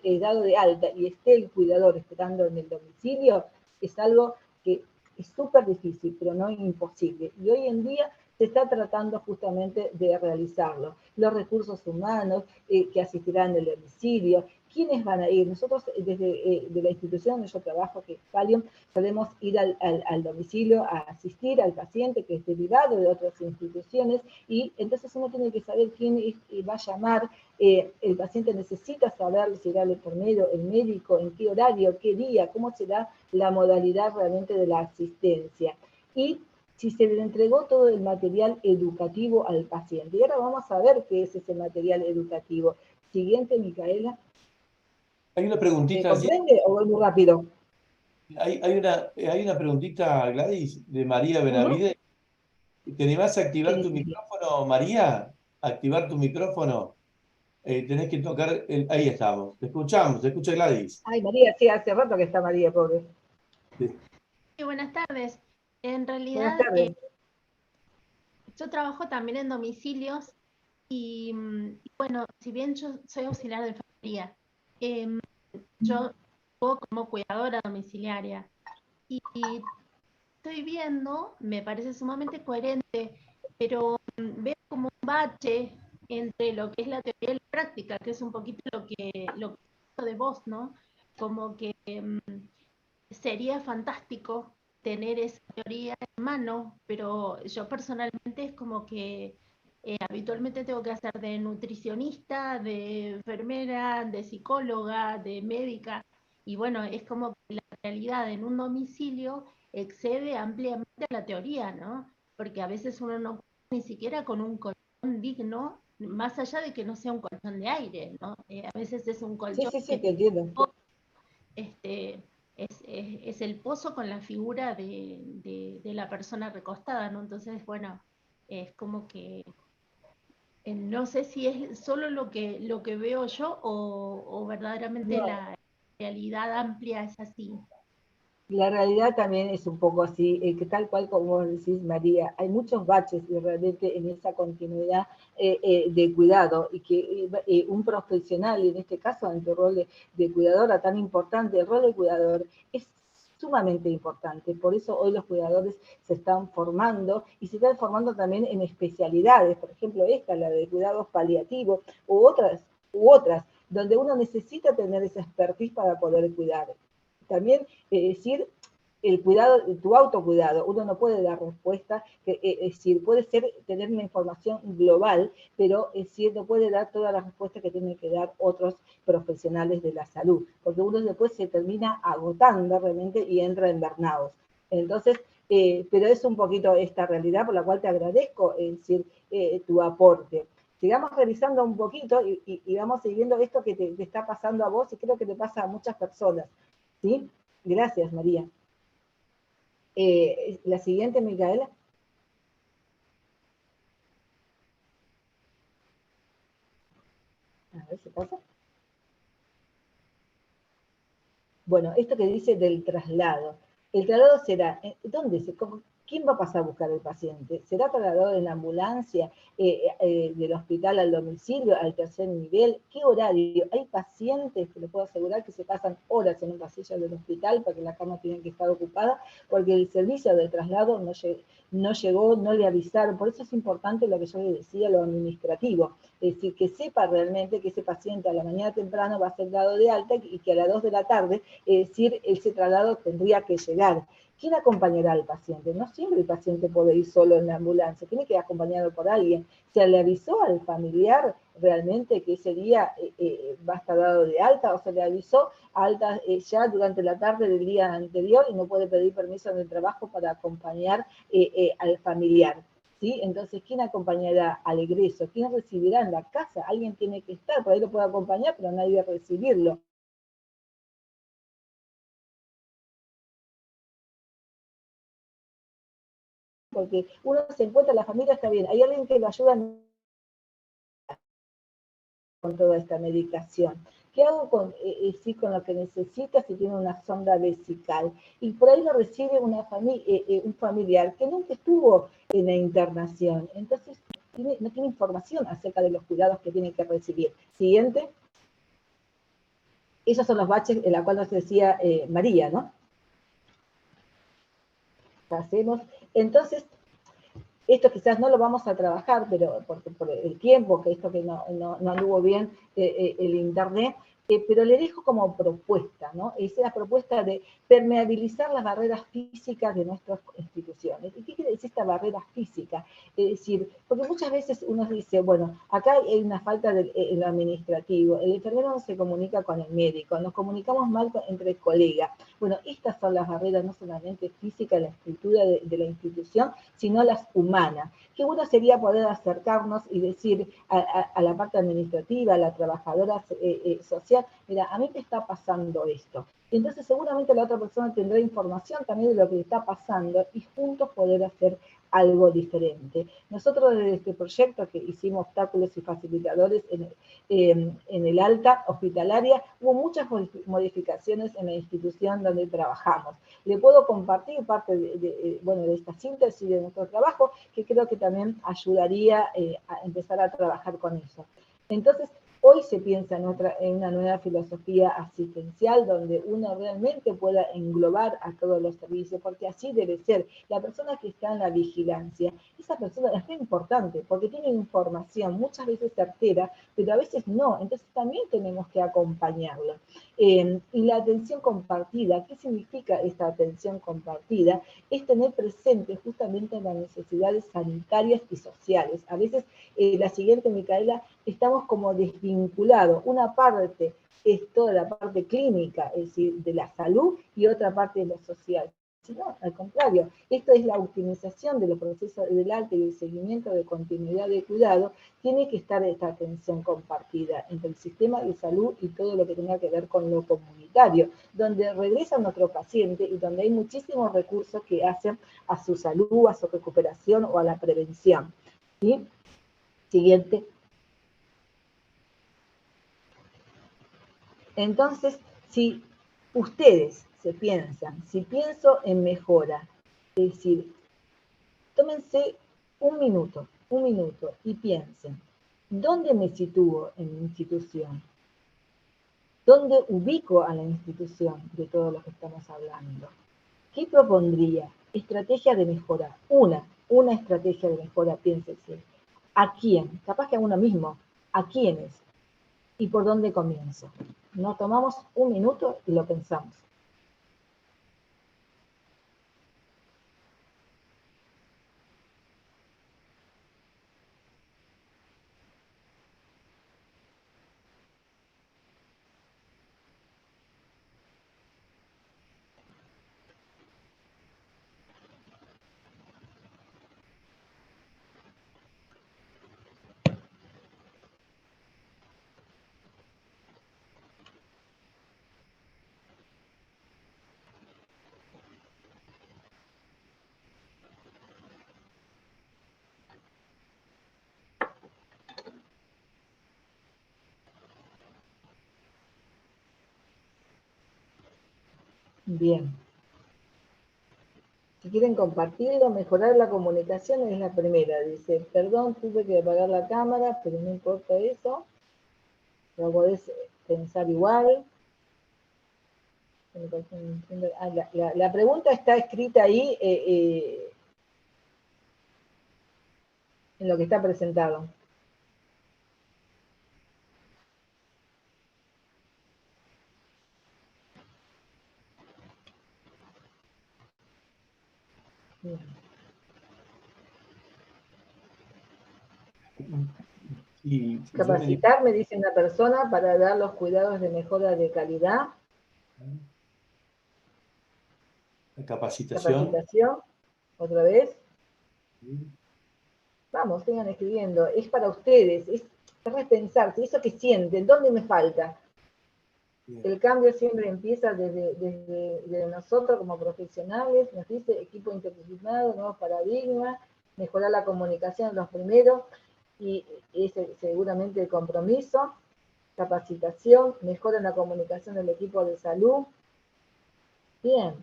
es dado de alta y esté el cuidador esperando en el domicilio es algo que es súper difícil, pero no imposible. Y hoy en día se está tratando justamente de realizarlo. Los recursos humanos que asistirán al domicilio, ¿quiénes van a ir? Nosotros desde de la institución donde yo trabajo, que es Valium, solemos ir al domicilio a asistir al paciente que es derivado de otras instituciones, y entonces uno tiene que saber quién va a llamar. El paciente necesita saber si será el enfermero, el médico, en qué horario, qué día, cómo será la modalidad realmente de la asistencia. Y si se le entregó todo el material educativo al paciente. Y ahora vamos a ver qué es ese material educativo. Siguiente, Micaela. Hay una ¿Me preguntita allí. comprende o voy muy rápido? Hay una preguntita, Gladys, de María Benavide. ¿Te animás a activar tu micrófono, María? ¿Activar tu micrófono? Tenés que tocar ahí estamos. Te escuchamos, te escucha Gladys. Ay, María, sí, hace rato que está María, pobre. Sí. Sí, buenas tardes. En Buenas realidad, tardes. yo trabajo también en domicilios y, bueno, si bien yo soy auxiliar de enfermería, yo trabajo como cuidadora domiciliaria y estoy viendo, me parece sumamente coherente, pero veo como un bache entre lo que es la teoría y la práctica, que es un poquito lo que de vos, ¿no? Como que sería fantástico tener esa teoría en mano, pero yo personalmente es como que habitualmente tengo que hacer de nutricionista, de enfermera, de psicóloga, de médica, y bueno, es como que la realidad en un domicilio excede ampliamente a la teoría, ¿no? Porque a veces uno no cuenta ni siquiera con un colchón digno, más allá de que no sea un colchón de aire, ¿no? A veces es un Sí, colchón sí, sí, que te entiendo. este, es el pozo con la figura de la persona recostada, ¿no? Entonces, bueno, es como que no sé si es solo lo que veo yo o verdaderamente No, la realidad amplia es así. la realidad también es un poco así, que tal cual como decís, María, hay muchos baches realmente en esa continuidad de cuidado y que un profesional, en este caso en tu rol de cuidadora tan importante, el rol de cuidador es sumamente importante. Por eso hoy los cuidadores se están formando y se están formando también en especialidades, por ejemplo esta, la de cuidados paliativos u otras, donde uno necesita tener esa expertise para poder cuidar. También decir el cuidado, tu autocuidado, uno no puede dar respuesta, es decir, puede ser tener una información global, pero es decir, no puede dar todas las respuestas que tienen que dar otros profesionales de la salud, porque uno después se termina agotando realmente y entra en burnout. Entonces, pero es un poquito esta realidad por la cual te agradezco, es decir, tu aporte. Sigamos revisando un poquito y vamos siguiendo esto que te está pasando a vos y creo que te pasa a muchas personas. ¿Sí? Gracias, María. La siguiente, Micaela. A ver si pasa. Bueno, esto que dice del traslado. El traslado será, ¿dónde se, quién va a pasar a buscar al paciente? ¿Será trasladado en ambulancia, del hospital al domicilio, al tercer nivel? ¿Qué horario? Hay pacientes, que les puedo asegurar, que se pasan horas en un pasillo del hospital porque la cama tiene que estar ocupada, porque el servicio de traslado no llegó, no le avisaron. Por eso es importante lo que yo le decía, lo administrativo. Es decir, que sepa realmente que ese paciente a la mañana temprano va a ser dado de alta y que a las 2 de la tarde, es decir, ese traslado tendría que llegar. ¿Quién acompañará al paciente? No siempre el paciente puede ir solo en la ambulancia, tiene que ir acompañado por alguien. ¿Se le avisó al familiar realmente que ese día va a estar dado de alta o se le avisó alta ya durante la tarde del día anterior y no puede pedir permiso en el trabajo para acompañar al familiar? ¿Sí? Entonces, ¿quién acompañará al egreso? ¿Quién recibirá en la casa? Alguien tiene que estar, por ahí lo puede acompañar, pero nadie va a recibirlo. Porque uno se encuentra, la familia está bien, hay alguien que lo ayuda con toda esta medicación. ¿Qué hago con lo que necesita si tiene una sonda vesical? Y por ahí lo recibe un familiar que nunca estuvo en la internación. Entonces, no tiene información acerca de los cuidados que tiene que recibir. Siguiente. Esos son los baches en la cual nos decía María, ¿no? Hacemos. Entonces, esto quizás no lo vamos a trabajar, pero por el tiempo, que esto que no anduvo bien el internet, pero le dejo como propuesta, ¿no? Es la propuesta de permeabilizar las barreras físicas de nuestras instituciones. ¿Y qué quiere decir esta barrera física? Es decir, porque muchas veces uno dice, bueno, acá hay una falta en lo administrativo, el enfermero no se comunica con el médico, nos comunicamos mal entre colegas. Bueno, estas son las barreras no solamente físicas de la estructura de la institución, sino las humanas. Qué bueno sería poder acercarnos y decir a la parte administrativa, a la trabajadora social, mira, a mí me está pasando esto. Y entonces seguramente la otra persona tendrá información también de lo que le está pasando y juntos poder hacer algo diferente. Nosotros desde este proyecto que hicimos obstáculos y facilitadores en el alta hospitalaria, hubo muchas modificaciones en la institución donde trabajamos. Le puedo compartir parte de esta síntesis de nuestro trabajo, que creo que también ayudaría a empezar a trabajar con eso. Entonces, hoy se piensa en una nueva filosofía asistencial donde uno realmente pueda englobar a todos los servicios, porque así debe ser. La persona que está en la vigilancia, esa persona es muy importante porque tiene información muchas veces certera, pero a veces no. Entonces también tenemos que acompañarlo. Y la atención compartida, ¿qué significa esta atención compartida? Es tener presente justamente las necesidades sanitarias y sociales. A veces, la siguiente, Micaela, estamos como desvinculados. Una parte es toda la parte clínica, es decir, de la salud, y otra parte de lo social. No, al contrario, esto es la optimización de los procesos del alta y el seguimiento de continuidad de cuidado. Tiene que estar esta atención compartida entre el sistema de salud y todo lo que tenga que ver con lo comunitario, donde regresa nuestro paciente y donde hay muchísimos recursos que hacen a su salud, a su recuperación o a la prevención. ¿Sí? Siguiente. Entonces, si ustedes se piensan, si pienso en mejora, es decir, tómense un minuto y piensen, ¿dónde me sitúo en mi institución? ¿Dónde ubico a la institución de todo lo que estamos hablando? ¿Qué propondría? Estrategia de mejora. Una estrategia de mejora, piénsese. ¿A quién? Capaz que a uno mismo. ¿A quiénes? ¿Y por dónde comienzo? Nos tomamos un minuto y lo pensamos. Bien. Si quieren compartirlo, mejorar la comunicación es la primera. Dice, perdón, tuve que apagar la cámara, pero no importa eso. Lo podés pensar igual. La pregunta está escrita ahí en lo que está presentado. Bien. Y Capacitar, me dice una persona, para dar los cuidados de mejora de calidad. Capacitación. Capacitación, otra vez. Vamos, sigan escribiendo. Es para ustedes, es repensarse, eso que sienten, ¿dónde me falta? Bien. El cambio siempre empieza desde nosotros como profesionales, nos dice equipo interdisciplinario, nuevos paradigmas, mejorar la comunicación los primeros, y ese seguramente el compromiso, capacitación, mejora en la comunicación del equipo de salud. Bien,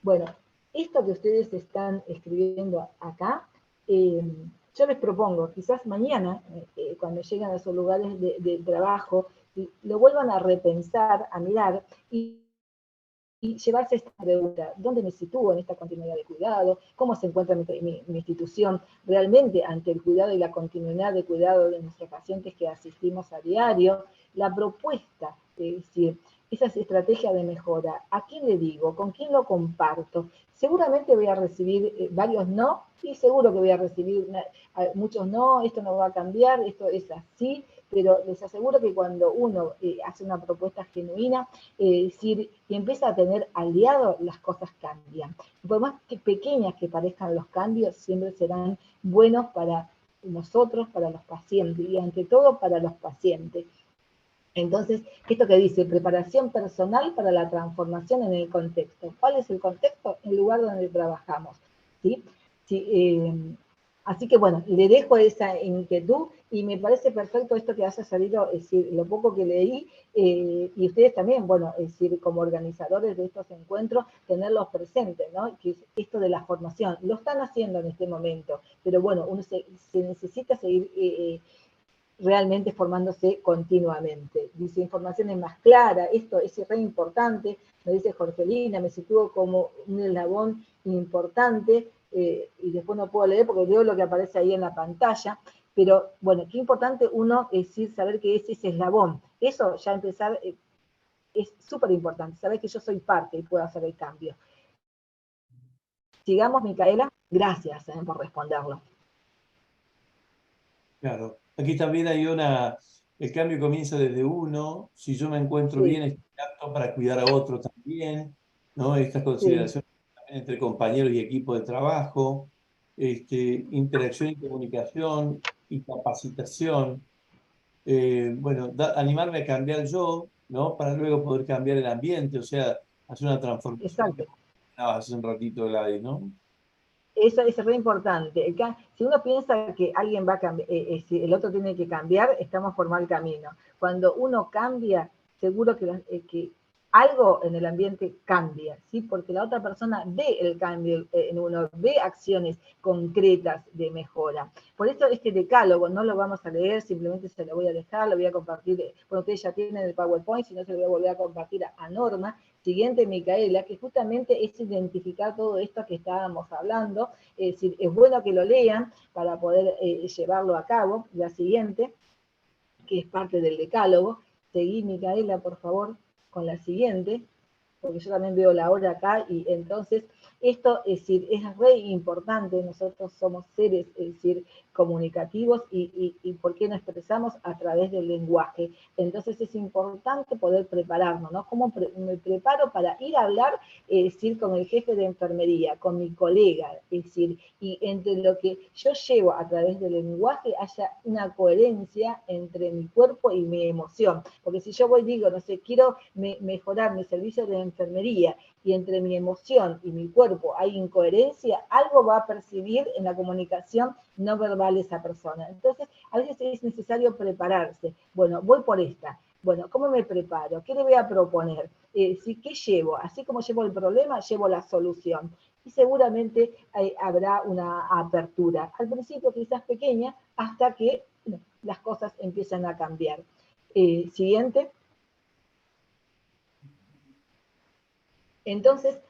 bueno, esto que ustedes están escribiendo acá, yo les propongo, quizás mañana, cuando lleguen a esos lugares de trabajo, lo vuelvan a repensar, a mirar, y y llevarse esta pregunta, ¿dónde me sitúo en esta continuidad de cuidado? ¿Cómo se encuentra mi institución realmente ante el cuidado y la continuidad de cuidado de nuestros pacientes que asistimos a diario? La propuesta, es decir, esas estrategias de mejora, ¿a quién le digo? ¿Con quién lo comparto? Seguramente voy a recibir varios no, y seguro que voy a recibir muchos no, esto no va a cambiar, esto es así, pero les aseguro que cuando uno hace una propuesta genuina, decir, y empieza a tener aliados, las cosas cambian. Por más que pequeñas que parezcan los cambios, siempre serán buenos para nosotros, para los pacientes, y ante todo para los pacientes. Entonces, esto que dice, preparación personal para la transformación en el contexto. ¿Cuál es el contexto? El lugar donde trabajamos, ¿sí? Así que bueno, le dejo esa inquietud y me parece perfecto esto que haya salido, es decir, lo poco que leí, y ustedes también, bueno, es decir, como organizadores de estos encuentros, tenerlos presentes, ¿no? Que es esto de la formación, lo están haciendo en este momento, pero bueno, uno se necesita seguir realmente formándose continuamente. Dice, informaciones más claras, esto es re importante, me dice Jorgelina, me sitúo como un eslabón importante, y después no puedo leer porque veo lo que aparece ahí en la pantalla, pero bueno, qué importante uno es decir, saber que es ese eslabón. Eso ya empezar es súper importante, saber que yo soy parte y puedo hacer el cambio. Sigamos, Micaela, gracias por responderlo. Claro, aquí también hay el cambio comienza desde uno, si yo me encuentro Sí. bien, estoy apto para cuidar a otro también, ¿no? Estas Sí. consideraciones también entre compañeros y equipo de trabajo, interacción y comunicación y capacitación. Bueno, animarme a cambiar yo, ¿no? Para luego poder cambiar el ambiente, o sea, hacer una transformación que Exacto. mencionabas hace un ratito, Gladys, ¿no? Eso es re importante. Si uno piensa que alguien va a cambiar, si el otro tiene que cambiar, estamos por mal camino. Cuando uno cambia, seguro que algo en el ambiente cambia, ¿sí? Porque la otra persona ve el cambio en uno, ve acciones concretas de mejora. Por eso este decálogo no lo vamos a leer, simplemente se lo voy a dejar, lo voy a compartir, bueno, ustedes ya tienen el PowerPoint, si no se lo voy a volver a compartir a Norma. Siguiente, Micaela, que justamente es identificar todo esto que estábamos hablando, es decir, es bueno que lo lean para poder llevarlo a cabo. La siguiente, que es parte del decálogo, seguí, Micaela, por favor, con la siguiente, porque yo también veo la hora acá, y entonces esto es decir, es re importante, nosotros somos seres, es decir, comunicativos, y ¿por qué no expresamos? A través del lenguaje. Entonces es importante poder prepararnos, ¿no? ¿Cómo me preparo para ir a hablar, es decir, con el jefe de enfermería, con mi colega, es decir, y entre lo que yo llevo a través del lenguaje haya una coherencia entre mi cuerpo y mi emoción? Porque si yo voy y digo, no sé, quiero mejorar mi servicio de enfermería, y entre mi emoción y mi cuerpo hay incoherencia, algo va a percibir en la comunicación no verbal esa persona. Entonces, a veces es necesario prepararse. Bueno, voy por esta. Bueno, ¿cómo me preparo? ¿Qué le voy a proponer? ¿Qué llevo? Así como llevo el problema, llevo la solución. Y seguramente habrá una apertura. Al principio quizás pequeña, hasta que las cosas empiezan a cambiar. Siguiente. Entonces,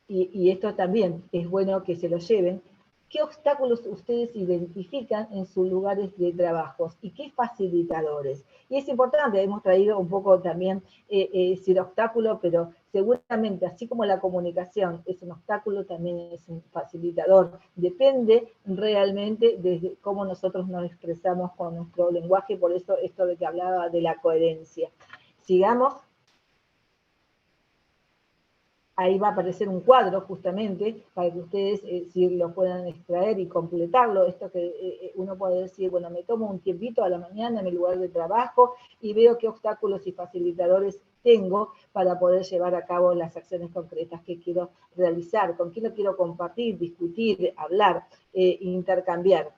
y esto también es bueno que se lo lleven, ¿qué obstáculos ustedes identifican en sus lugares de trabajo y qué facilitadores? Y es importante, hemos traído un poco también decir obstáculo, pero seguramente así como la comunicación es un obstáculo, también es un facilitador. Depende realmente de cómo nosotros nos expresamos con nuestro lenguaje, por eso esto de que hablaba de la coherencia. Sigamos. Ahí va a aparecer un cuadro justamente para que ustedes si lo puedan extraer y completarlo. Esto que uno puede decir, bueno, me tomo un tiempito a la mañana en el lugar de trabajo y veo qué obstáculos y facilitadores tengo para poder llevar a cabo las acciones concretas que quiero realizar, con quién lo quiero compartir, discutir, hablar, intercambiar.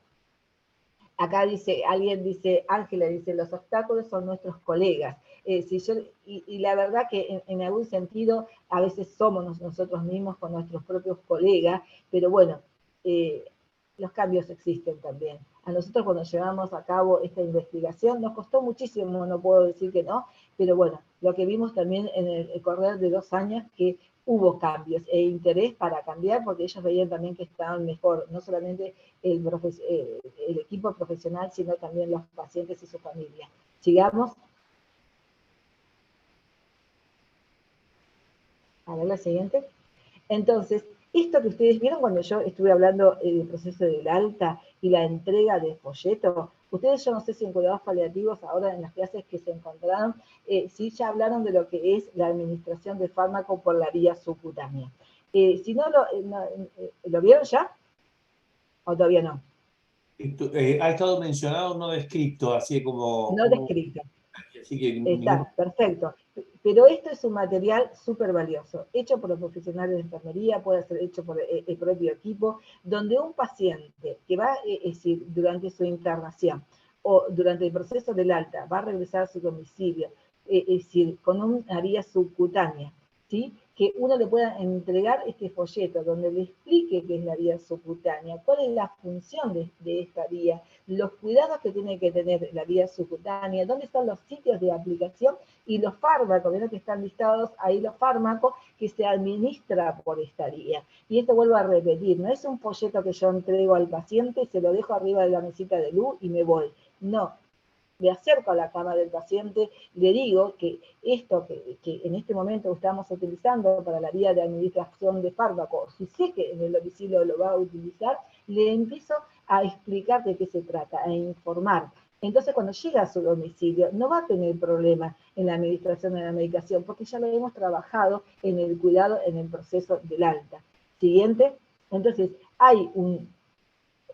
Acá dice, alguien dice, Ángela dice, los obstáculos son nuestros colegas. Y la verdad que en algún sentido a veces somos nosotros mismos con nuestros propios colegas, pero bueno, los cambios existen también. A nosotros cuando llevamos a cabo esta investigación nos costó muchísimo, no puedo decir que no, pero bueno, lo que vimos también en el correr de 2 años que hubo cambios e interés para cambiar porque ellos veían también que estaban mejor, no solamente el equipo profesional, sino también los pacientes y su familia. Sigamos. A ver la siguiente. Entonces, esto que ustedes vieron cuando yo estuve hablando del proceso del alta y la entrega de folleto, ustedes yo no sé si en cuidados paliativos ahora en las clases que se encontraron, sí ya hablaron de lo que es la administración de fármaco por la vía subcutánea. Si no, ¿lo vieron ya? ¿O todavía no? Ha estado mencionado, no descrito, así como... No descrito. Así que Está, perfecto. Pero esto es un material súper valioso, hecho por los profesionales de enfermería, puede ser hecho por el propio equipo, donde un paciente que va, es decir, durante su internación o durante el proceso del alta, va a regresar a su domicilio, es decir, con una vía subcutánea, ¿sí? Que uno le pueda entregar este folleto donde le explique qué es la vía subcutánea, cuál es la función de esta vía, los cuidados que tiene que tener la vía subcutánea, dónde están los sitios de aplicación y los fármacos, ¿verdad? Que están listados ahí los fármacos que se administra por esta vía. Y esto vuelvo a repetir, no es un folleto que yo entrego al paciente, se lo dejo arriba de la mesita de luz y me voy. No, me acerco a la cama del paciente, le digo que esto que en este momento estamos utilizando para la vía de administración de fármacos, si sé que en el domicilio lo va a utilizar, le empiezo a explicar de qué se trata, a informar. Entonces, cuando llega a su domicilio, no va a tener problema en la administración de la medicación, porque ya lo hemos trabajado en el cuidado, en el proceso del alta. Siguiente. Entonces, hay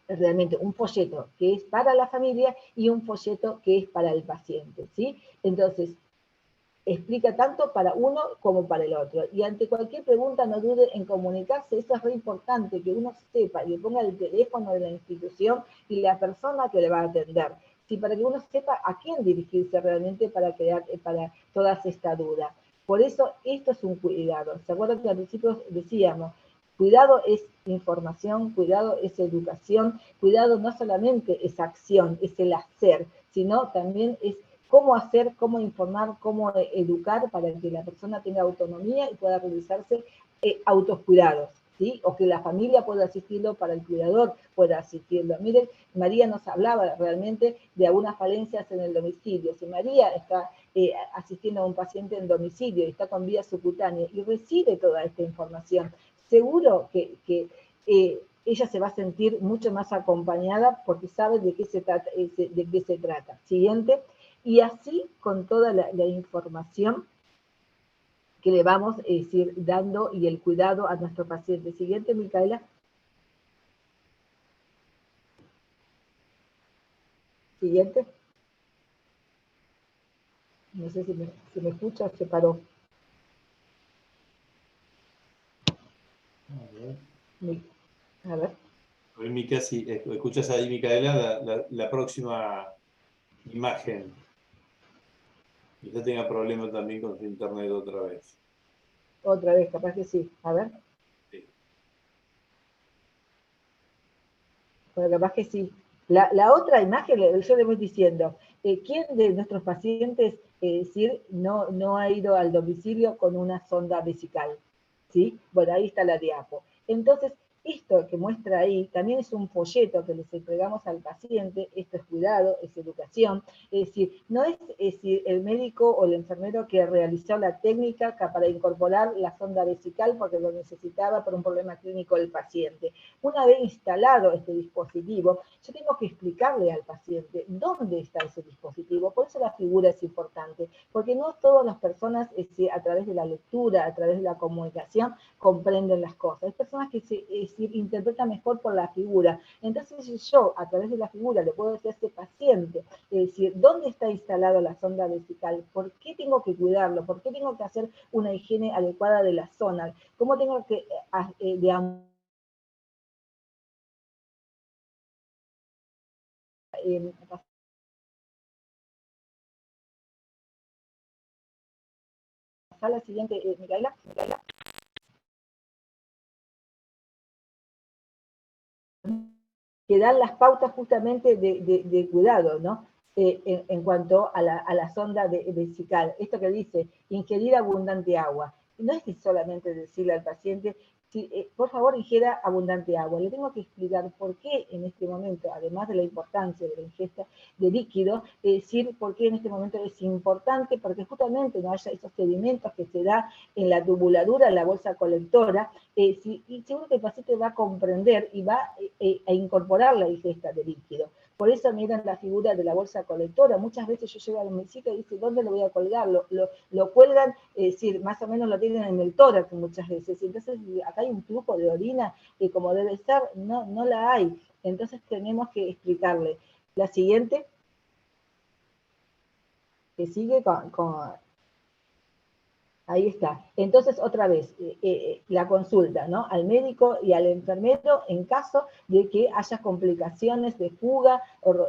realmente un folleto que es para la familia y un folleto que es para el paciente, ¿sí? Entonces, explica tanto para uno como para el otro. Y ante cualquier pregunta no dude en comunicarse, eso es re importante, que uno sepa y le ponga el teléfono de la institución y la persona que le va a atender. Sí, para que uno sepa a quién dirigirse realmente para todas estas dudas. Por eso esto es un cuidado. ¿Se acuerdan que al principio decíamos? Cuidado es información, cuidado es educación, cuidado no solamente es acción, es el hacer, sino también es cómo hacer, cómo informar, cómo educar para que la persona tenga autonomía y pueda realizarse autocuidados, ¿sí? O que la familia pueda asistirlo, para el cuidador pueda asistirlo. Miren, María nos hablaba realmente de algunas falencias en el domicilio. Si María está asistiendo a un paciente en domicilio y está con vía subcutánea y recibe toda esta información, seguro que ella se va a sentir mucho más acompañada porque sabe de qué se trata. Siguiente. Y así con toda la información que le vamos a decir dando y el cuidado a nuestro paciente. Siguiente, Micaela. Siguiente. No sé si me escucha, se paró. A ver. A ver, Mica, si escuchas ahí, Micaela, la próxima imagen. Quizá tenga problemas también con su internet otra vez. Otra vez, capaz que sí. A ver. Sí. Bueno, capaz que sí. La otra imagen, yo le voy diciendo, ¿quién de nuestros pacientes no ha ido al domicilio con una sonda vesical? ¿Sí? Bueno, ahí está la diapo. Entonces, esto que muestra ahí también es un folleto que les entregamos al paciente, esto es cuidado, es educación, es decir, no es decir, el médico o el enfermero que realizó la técnica para incorporar la sonda vesical porque lo necesitaba por un problema clínico del paciente. Una vez instalado este dispositivo, yo tengo que explicarle al paciente dónde está ese dispositivo, por eso la figura es importante, porque no todas las personas a través de la lectura, a través de la comunicación, comprenden las cosas. Hay personas que interpretan mejor por la figura. Entonces yo, a través de la figura, le puedo decir a ese paciente, es decir, ¿dónde está instalada la sonda vesical? ¿Por qué tengo que cuidarlo? ¿Por qué tengo que hacer una higiene adecuada de la zona? ¿Cómo tengo que, pasar a la siguiente, Micaela? que dan las pautas justamente de cuidado, ¿no? En cuanto a la sonda vesical. Esto que dice, ingerir abundante agua. No es que solamente decirle al paciente, por favor ingiera abundante agua. Le tengo que explicar por qué en este momento, además de la importancia de la ingesta de líquido, decir por qué en este momento es importante, porque justamente no haya esos sedimentos que se da en la tubuladura, en la bolsa colectora, y seguro que el paciente va a comprender y va a incorporar la ingesta de líquido. Por eso miran la figura de la bolsa colectora. Muchas veces yo llego a la medicina y dice, ¿dónde lo voy a colgar? Lo cuelgan, es decir, más o menos lo tienen en el tórax muchas veces. Y entonces acá hay un flujo de orina que como debe ser, no la hay. Entonces tenemos que explicarle. La siguiente, que sigue con ahí está. Entonces, otra vez, la consulta, ¿no? Al médico y al enfermero en caso de que haya complicaciones de fuga,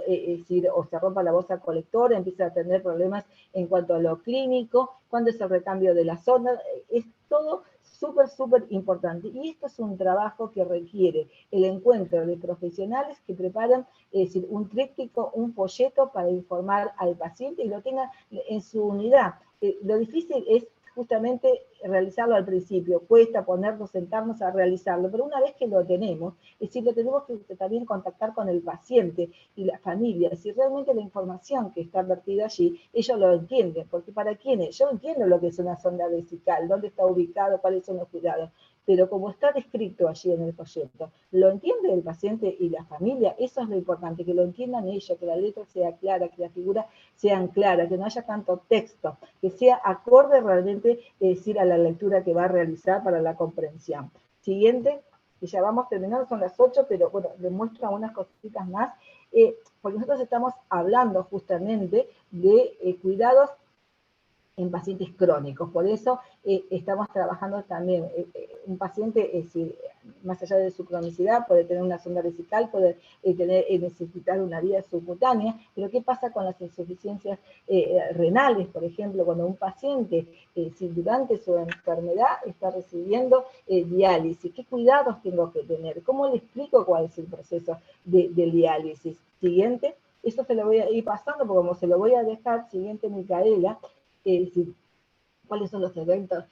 es decir, o se rompa la bolsa colectora, empieza a tener problemas en cuanto a lo clínico, cuándo es el recambio de la sonda, es todo súper importante. Y esto es un trabajo que requiere el encuentro de profesionales que preparan, es decir, un tríptico, un folleto para informar al paciente y lo tenga en su unidad. Lo difícil es justamente realizarlo al principio, cuesta ponernos, sentarnos a realizarlo, pero una vez que lo tenemos, es decir, lo tenemos que también contactar con el paciente y la familia, si realmente la información que está vertida allí, ellos lo entienden, porque para quienes, yo entiendo lo que es una sonda vesical, dónde está ubicado, cuáles son los cuidados, pero como está descrito allí en el folleto, lo entiende el paciente y la familia, eso es lo importante, que lo entiendan ellos, que la letra sea clara, que las figuras sean claras, que no haya tanto texto, que sea acorde realmente, es decir, a la lectura que va a realizar para la comprensión. Siguiente, que ya vamos terminando, son las 8, pero bueno, les muestro algunas cositas más, porque nosotros estamos hablando justamente de cuidados en pacientes crónicos. Por eso estamos trabajando también, un paciente, es decir, más allá de su cronicidad, puede tener una sonda vesical, puede necesitar una vía subcutánea, pero ¿qué pasa con las insuficiencias renales? Por ejemplo, cuando un paciente, si durante su enfermedad está recibiendo diálisis, ¿qué cuidados tengo que tener? ¿Cómo le explico cuál es el proceso de diálisis? Siguiente, eso se lo voy a ir pasando, porque como se lo voy a dejar, siguiente Micaela, cuáles son los eventos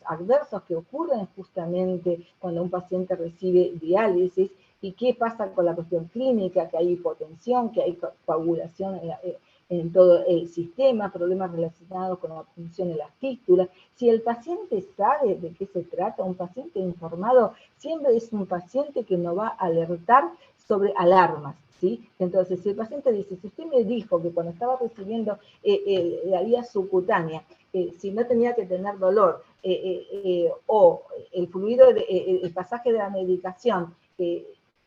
adversos que ocurren justamente cuando un paciente recibe diálisis y qué pasa con la cuestión clínica, que hay hipotensión, que hay coagulación en todo el sistema, problemas relacionados con la obstrucción de las fístulas. Si el paciente sabe de qué se trata, un paciente informado siempre es un paciente que nos va a alertar sobre alarmas. ¿Sí? Entonces, si el paciente dice, si usted me dijo que cuando estaba recibiendo la vía subcutánea, si no tenía que tener dolor, o el fluido, el pasaje de la medicación,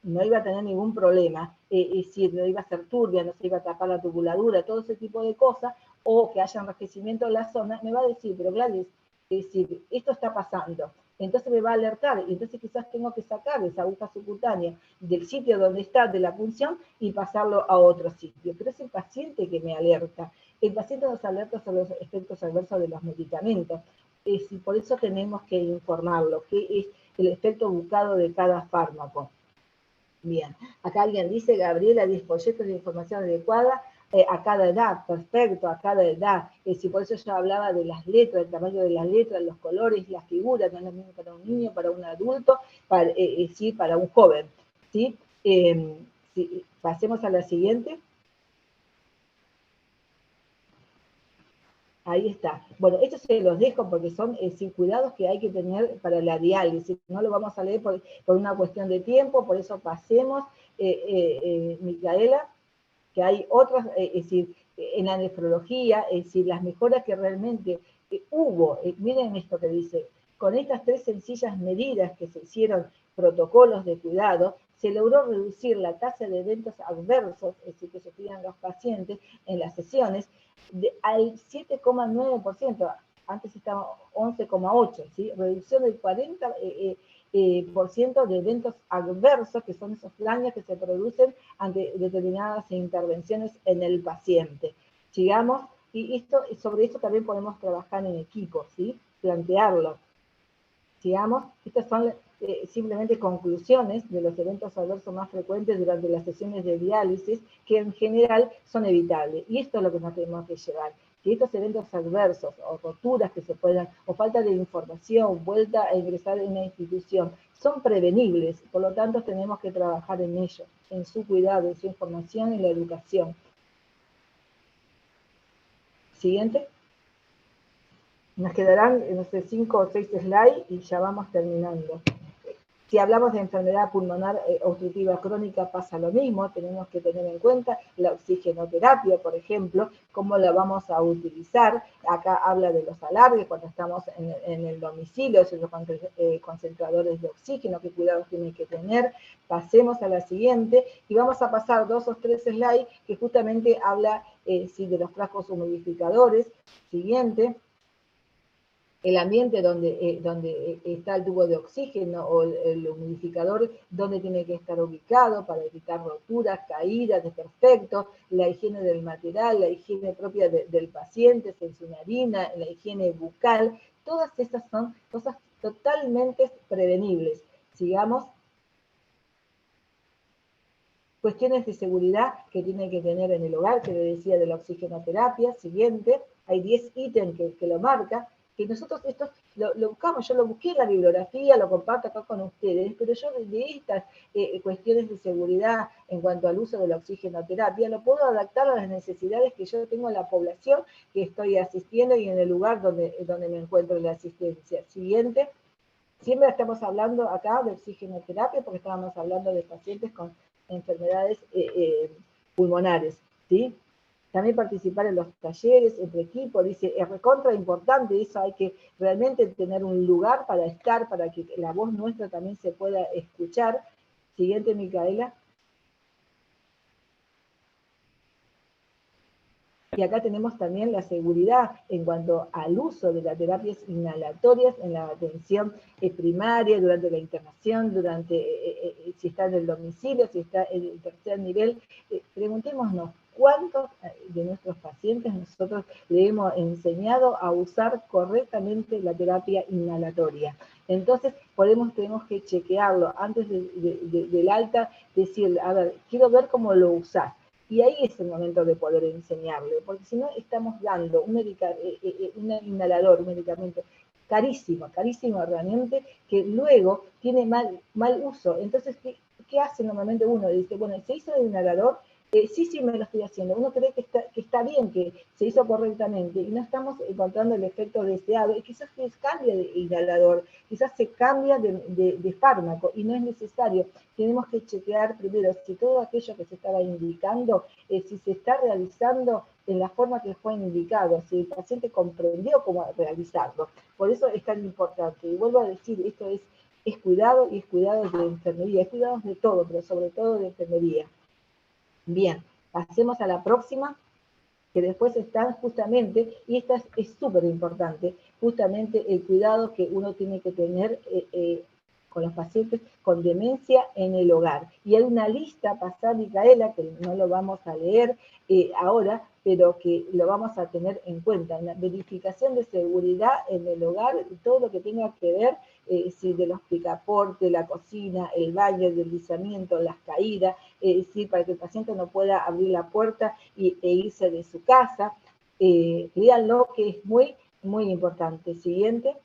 no iba a tener ningún problema, si no iba a ser turbia, no se iba a tapar la tubuladura, todo ese tipo de cosas, o que haya enrojecimiento en la zona, me va a decir, pero Gladys, es decir, esto está pasando. Entonces me va a alertar, y entonces quizás tengo que sacar esa aguja subcutánea del sitio donde está, de la punción, y pasarlo a otro sitio. Pero es el paciente que me alerta. El paciente nos alerta sobre los efectos adversos de los medicamentos. Y por eso tenemos que informarlo, qué es el efecto buscado de cada fármaco. Bien, acá alguien dice, Gabriela, 10 folletos de información adecuada, a cada edad, perfecto, a cada edad. Si por eso yo hablaba de las letras, el tamaño de las letras, los colores, las figuras, no es lo mismo para un niño, para un adulto, para un joven. ¿Sí? Pasemos a la siguiente. Ahí está. Bueno, estos se los dejo porque son cuidados que hay que tener para la diálisis. No lo vamos a leer por una cuestión de tiempo, por eso pasemos, Micaela, que hay otras, es decir, en la nefrología, es decir, las mejoras que realmente hubo, miren esto que dice, con estas 3 sencillas medidas que se hicieron, protocolos de cuidado, se logró reducir la tasa de eventos adversos, es decir, que sufrían los pacientes en las sesiones, al 7,9%, antes estaba 11,8%, ¿sí? Reducción del 40% de eventos adversos, que son esos daños que se producen ante determinadas intervenciones en el paciente. Sigamos, y sobre esto también podemos trabajar en equipo, ¿sí? Plantearlo. Sigamos, estas son simplemente conclusiones de los eventos adversos más frecuentes durante las sesiones de diálisis, que en general son evitables. Y esto es lo que nos tenemos que llevar. Que estos eventos adversos o roturas que se puedan, o falta de información, vuelta a ingresar en una institución, son prevenibles. Por lo tanto, tenemos que trabajar en ello, en su cuidado, en su información, en la educación. Siguiente. Nos quedarán, no sé, 5 o 6 slides y ya vamos terminando. Si hablamos de enfermedad pulmonar obstructiva crónica pasa lo mismo, tenemos que tener en cuenta la oxigenoterapia, por ejemplo, cómo la vamos a utilizar. Acá habla de los alargues cuando estamos en el domicilio, esos concentradores de oxígeno, qué cuidados tienen que tener. Pasemos a la siguiente y vamos a pasar 2 o 3 slides que justamente habla de los frascos humidificadores. Siguiente. El ambiente donde está el tubo de oxígeno o el humidificador, donde tiene que estar ubicado para evitar roturas, caídas, desperfectos, la higiene del material, la higiene propia del paciente, en su narina, la higiene bucal, todas esas son cosas totalmente prevenibles. Sigamos. Cuestiones de seguridad que tiene que tener en el hogar, que le decía de la oxigenoterapia. Siguiente, hay 10 ítems que lo marca, que nosotros esto lo buscamos, yo lo busqué en la bibliografía, lo comparto acá con ustedes, pero yo de estas cuestiones de seguridad en cuanto al uso de la oxigenoterapia, lo puedo adaptar a las necesidades que yo tengo en la población que estoy asistiendo y en el lugar donde me encuentro en la asistencia. Siguiente, siempre estamos hablando acá de oxigenoterapia porque estábamos hablando de pacientes con enfermedades pulmonares, ¿sí? También participar en los talleres, entre equipos, dice, es recontra importante, eso hay que realmente tener un lugar para estar, para que la voz nuestra también se pueda escuchar. Siguiente, Micaela. Y acá tenemos también la seguridad en cuanto al uso de las terapias inhalatorias en la atención primaria, durante la internación, si está en el domicilio, si está en el tercer nivel. Preguntémonos, ¿cuántos de nuestros pacientes nosotros le hemos enseñado a usar correctamente la terapia inhalatoria? Entonces, tenemos que chequearlo antes del alta, decirle, a ver, quiero ver cómo lo usás. Y ahí es el momento de poder enseñarle, porque si no estamos dando un inhalador, un medicamento carísimo realmente, que luego tiene mal uso. Entonces, ¿qué hace normalmente uno? Dice, bueno, ¿se hizo el inhalador? Sí, me lo estoy haciendo. Uno cree que está bien, que se hizo correctamente, y no estamos encontrando el efecto deseado, y quizás se cambia de inhalador, quizás se cambia de fármaco, y no es necesario. Tenemos que chequear primero si todo aquello que se estaba indicando, si se está realizando en la forma que fue indicado, si el paciente comprendió cómo realizarlo. Por eso es tan importante. Y vuelvo a decir, esto es cuidado, y es cuidado de enfermería, es cuidado de todo, pero sobre todo de enfermería. Bien, pasemos a la próxima, que después están justamente, y esta es súper importante, justamente el cuidado que uno tiene que tener con los pacientes con demencia en el hogar. Y hay una lista pasada, Micaela, que no lo vamos a leer ahora, pero que lo vamos a tener en cuenta. La verificación de seguridad en el hogar, todo lo que tenga que ver, de los picaportes, la cocina, el baño, el deslizamiento, las caídas, para que el paciente no pueda abrir la puerta e irse de su casa. Léanlo, que es muy, muy importante. Siguiente.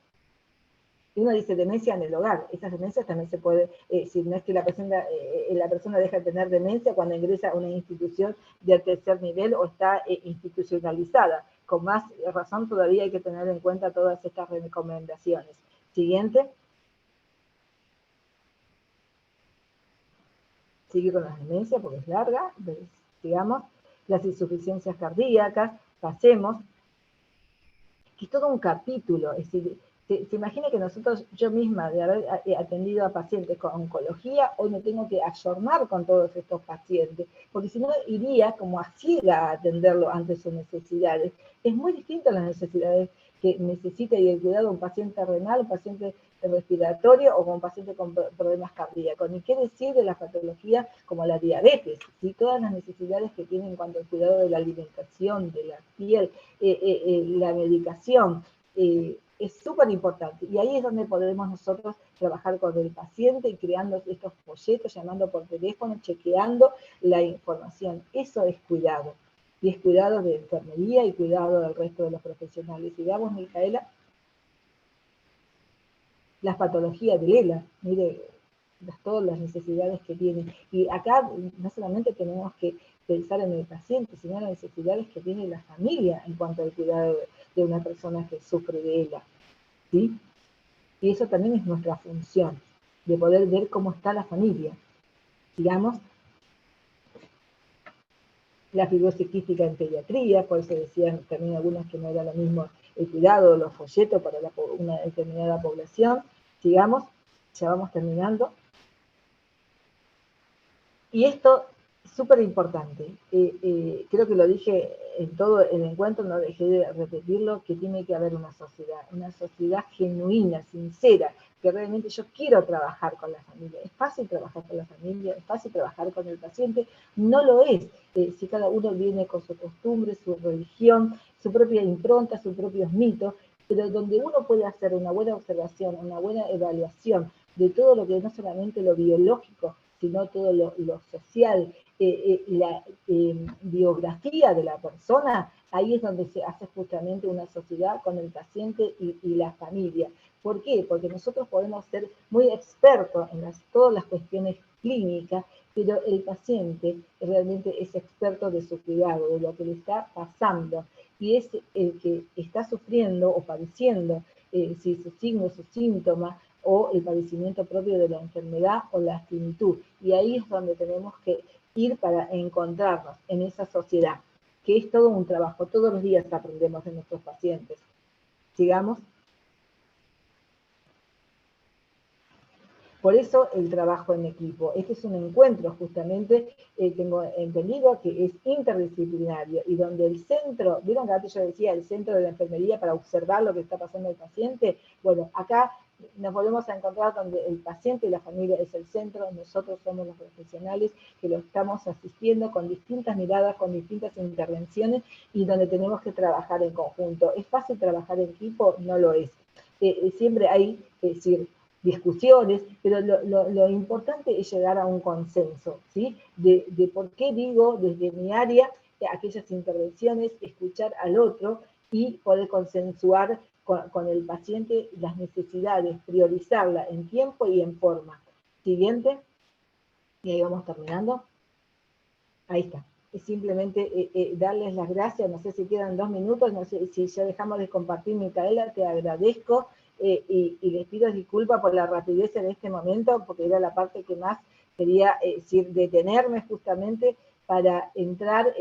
Y uno dice demencia en el hogar. Esas demencias también se puede, si no es que la persona deja de tener demencia cuando ingresa a una institución del tercer nivel o está institucionalizada. Con más razón todavía hay que tener en cuenta todas estas recomendaciones. Siguiente. Sigue con las demencias porque es larga. Digamos, las insuficiencias cardíacas. Pasemos. Que es todo un capítulo. Es decir, se imagina que nosotros, yo misma, de haber atendido a pacientes con oncología, hoy me tengo que ayornar con todos estos pacientes, porque si no iría como a ciega a atenderlo ante sus necesidades. Es muy distinto a las necesidades que necesita y el cuidado de un paciente renal, un paciente respiratorio o con un paciente con problemas cardíacos. Ni qué decir de las patologías como la diabetes, ¿sí? Todas las necesidades que tienen en cuanto al cuidado de la alimentación, de la piel, la medicación, es súper importante. Y ahí es donde podemos nosotros trabajar con el paciente y creando estos folletos, llamando por teléfono, chequeando la información. Eso es cuidado. Y es cuidado de enfermería y cuidado del resto de los profesionales. Y veamos, Micaela, las patologías de Lela, mire todas las necesidades que tiene. Y acá no solamente tenemos que pensar en el paciente, sino en las necesidades que tiene la familia en cuanto al cuidado de una persona que sufre de Lela, ¿sí? Y eso también es nuestra función, de poder ver cómo está la familia. Digamos, la fibrosis quística en pediatría, por eso decían también algunas que no era lo mismo el cuidado, los folletos para una determinada población. Sigamos, ya vamos terminando. Y esto es súper importante. Creo que lo dije en todo el encuentro, no dejé de repetirlo, que tiene que haber una sociedad genuina, sincera, que realmente yo quiero trabajar con la familia. Es fácil trabajar con la familia, es fácil trabajar con el paciente, no lo es. Si cada uno viene con su costumbre, su religión, su propia impronta, sus propios mitos, pero donde uno puede hacer una buena observación, una buena evaluación de todo lo que no solamente lo biológico, sino todo lo social, la biografía de la persona, ahí es donde se hace justamente una sociedad con el paciente y la familia. ¿Por qué? Porque nosotros podemos ser muy expertos en todas las cuestiones clínicas, pero el paciente realmente es experto de su cuidado, de lo que le está pasando, y es el que está sufriendo o padeciendo, si sus signos, sus síntomas, o el padecimiento propio de la enfermedad o la finitud. Y ahí es donde tenemos que ir para encontrarnos en esa sociedad, que es todo un trabajo. Todos los días aprendemos de nuestros pacientes. Sigamos. Por eso el trabajo en equipo. Este es un encuentro justamente, tengo entendido que es interdisciplinario y donde el centro, ¿vieron que antes yo decía el centro de la enfermería para observar lo que está pasando el paciente? Bueno, acá nos volvemos a encontrar donde el paciente y la familia es el centro, nosotros somos los profesionales que lo estamos asistiendo con distintas miradas, con distintas intervenciones y donde tenemos que trabajar en conjunto. ¿Es fácil trabajar en equipo? No lo es. Siempre hay, es decir, discusiones, pero lo importante es llegar a un consenso, ¿sí? De por qué digo desde mi área aquellas intervenciones, escuchar al otro y poder consensuar con el paciente las necesidades, priorizarla en tiempo y en forma. Siguiente, y ahí vamos terminando. Ahí está. Es simplemente darles las gracias, no sé si quedan 2 minutos, no sé si ya dejamos de compartir, Micaela, te agradezco. Y les pido disculpas por la rapidez en este momento, porque era la parte que más quería decir, detenerme justamente para entrar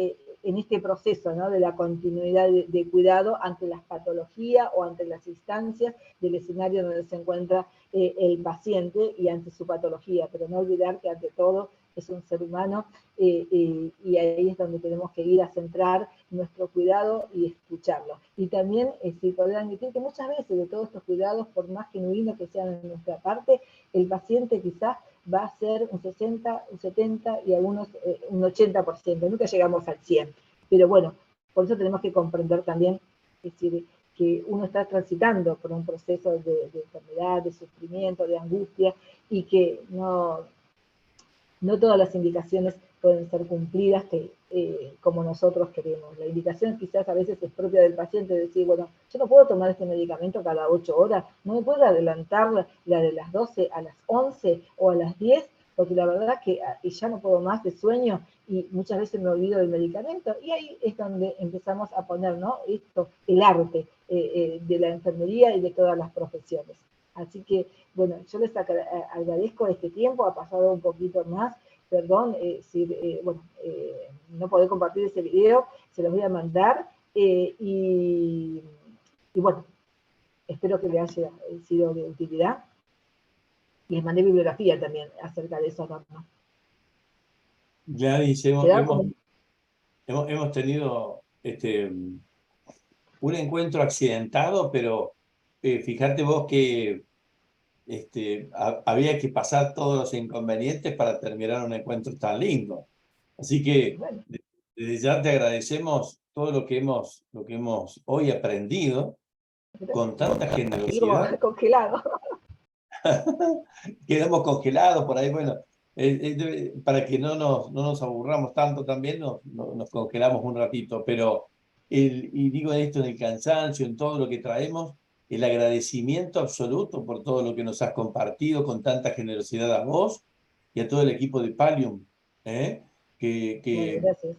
en este proceso, ¿no? De la continuidad de cuidado ante las patologías o ante las instancias del escenario donde se encuentra el paciente y ante su patología, pero no olvidar que ante todo es un ser humano y ahí es donde tenemos que ir a centrar nuestro cuidado y escucharlo. Y también poder admitir que muchas veces de todos estos cuidados, por más genuinos que sean en nuestra parte, el paciente quizás va a ser un 60, un 70 y algunos un 80%, nunca llegamos al 100. Pero bueno, por eso tenemos que comprender también, es decir, que uno está transitando por un proceso de enfermedad, de sufrimiento, de angustia, y que no todas las indicaciones pueden ser cumplidas como nosotros queremos. La indicación quizás a veces es propia del paciente, decir, bueno, yo no puedo tomar este medicamento cada 8 horas, no me puedo adelantar la de las 12 a las 11 o a las 10, porque la verdad que ya no puedo más de sueño y muchas veces me olvido del medicamento. Y ahí es donde empezamos a poner, ¿no? El arte de la enfermería y de todas las profesiones. Así que, bueno, yo les agradezco este tiempo, ha pasado un poquito más, perdón, no podré compartir ese video, se los voy a mandar, y bueno, espero que les haya sido de utilidad. Les mandé bibliografía también acerca de eso, ¿no? Gladys, hemos tenido un encuentro accidentado, pero fíjate vos que había que pasar todos los inconvenientes para terminar un encuentro tan lindo. Así que bueno, desde ya te agradecemos todo lo que hemos hoy aprendido con tanta generosidad. congelado. quedamos congelados por ahí, bueno, para que no nos aburramos tanto también, nos congelamos un ratito, pero, y digo esto en el cansancio, en todo lo que traemos, el agradecimiento absoluto por todo lo que nos has compartido con tanta generosidad a vos y a todo el equipo de Pallium, ¿eh? Bueno, que gracias.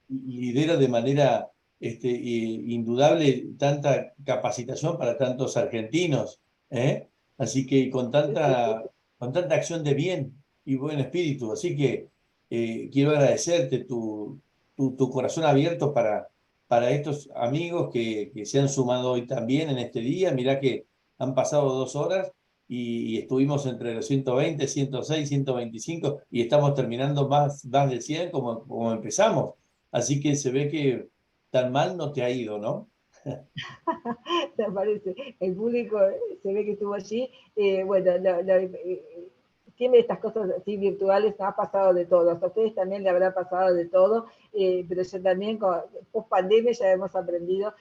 lidera de manera indudable tanta capacitación para tantos argentinos, ¿eh? Así que con tanta acción de bien y buen espíritu. Así que quiero agradecerte tu corazón abierto para estos amigos que se han sumado hoy también en este día. Mirá que han pasado 2 horas y estuvimos entre los 120, 106, 125 y estamos terminando más de 100 como empezamos. Así que se ve que tan mal no te ha ido, ¿no? Me parece. El público se ve que estuvo allí. Bueno, tiene estas cosas así virtuales, ha pasado de todo. A ustedes también le habrá pasado de todo, pero yo también, post pandemia, ya hemos aprendido,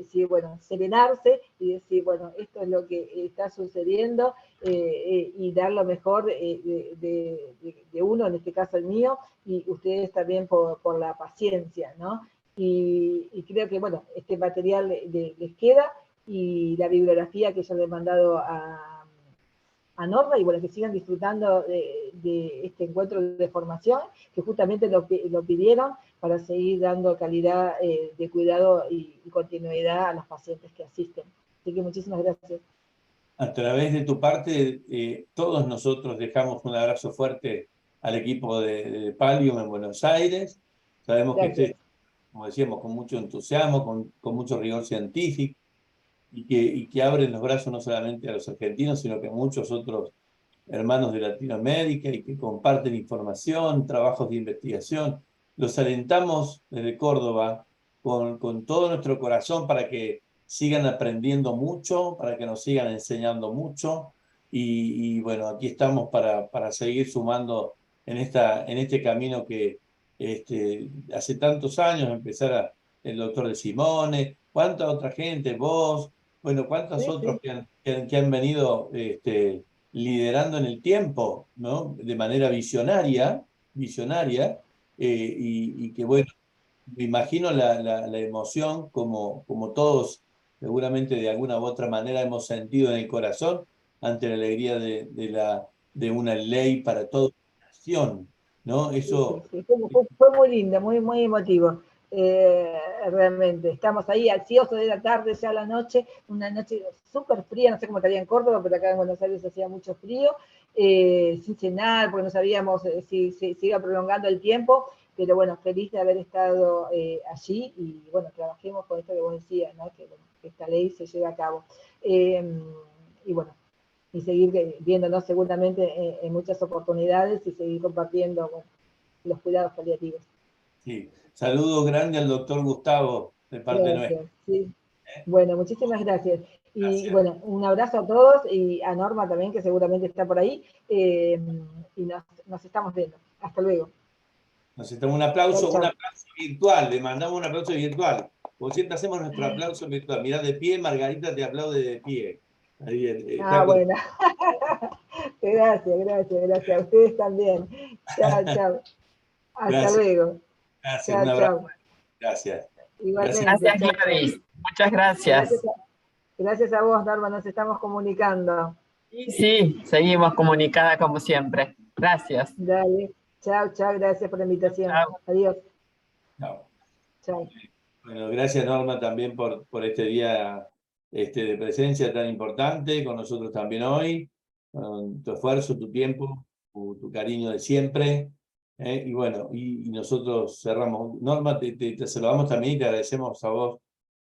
sí, bueno, serenarse y decir, bueno, esto es lo que está sucediendo y dar lo mejor de uno, en este caso el mío, y ustedes también por la paciencia, ¿no? Y creo que, bueno, este material les queda y la bibliografía que yo le he mandado a Norma, y bueno, que sigan disfrutando de este encuentro de formación, que justamente lo pidieron para seguir dando calidad de cuidado y continuidad a los pacientes que asisten. Así que muchísimas gracias. A través de tu parte, todos nosotros dejamos un abrazo fuerte al equipo de Pallium en Buenos Aires. Sabemos que Gracias. como decíamos, con mucho entusiasmo, con mucho rigor científico, y que abren los brazos no solamente a los argentinos, sino que a muchos otros hermanos de Latinoamérica y que comparten información, trabajos de investigación. Los alentamos desde Córdoba con todo nuestro corazón para que sigan aprendiendo mucho, para que nos sigan enseñando mucho. Y bueno, aquí estamos para seguir sumando en este camino que hace tantos años empezara el doctor de Simone, cuánta otra gente, vos, bueno, cuántos Sí, otros sí. que han venido liderando en el tiempo, ¿no? De manera visionaria, y que bueno, me imagino la emoción como todos seguramente de alguna u otra manera hemos sentido en el corazón ante la alegría de una ley para toda la nación, ¿no? Eso, Sí. Fue muy lindo, muy emotivo. Realmente, estamos ahí ansiosos de la tarde, ya la noche, una noche súper fría, no sé cómo estaría en Córdoba, pero acá en Buenos Aires hacía mucho frío, sin cenar, porque no sabíamos si se iba prolongando el tiempo, pero bueno, feliz de haber estado allí y bueno, trabajemos con esto que vos decías, ¿no? Que esta ley se lleve a cabo. Y bueno, y seguir viéndonos seguramente en muchas oportunidades y seguir compartiendo, bueno, los cuidados paliativos. sí. Saludo grande al doctor Gustavo de parte nuestra. Gracias. Sí. Bueno, muchísimas gracias. Y Gracias. bueno, un abrazo a todos y a Norma también, que seguramente está por ahí. Y nos estamos viendo. Hasta luego. Nos estamos un Chau, aplauso chau. virtual, le mandamos un aplauso virtual. Como siempre hacemos nuestro aplauso virtual. Mirá de pie, Margarita te aplaude de pie. Ahí, está Bueno. Gracias. A ustedes también. Chao. Hasta Gracias, luego. gracias, un abrazo. Gracias. Igualmente. Gracias, Chau. Gladys. Muchas gracias. Gracias a vos, Norma, nos estamos comunicando. Sí, seguimos comunicada como siempre. Gracias. Dale. Chao, gracias por la invitación. Chao. Adiós. Chao. Chao. Bueno, gracias Norma también por este día de presencia tan importante con nosotros también hoy, con tu esfuerzo, tu tiempo, tu cariño de siempre. Y bueno, y nosotros cerramos. Norma, te saludamos también y te agradecemos a vos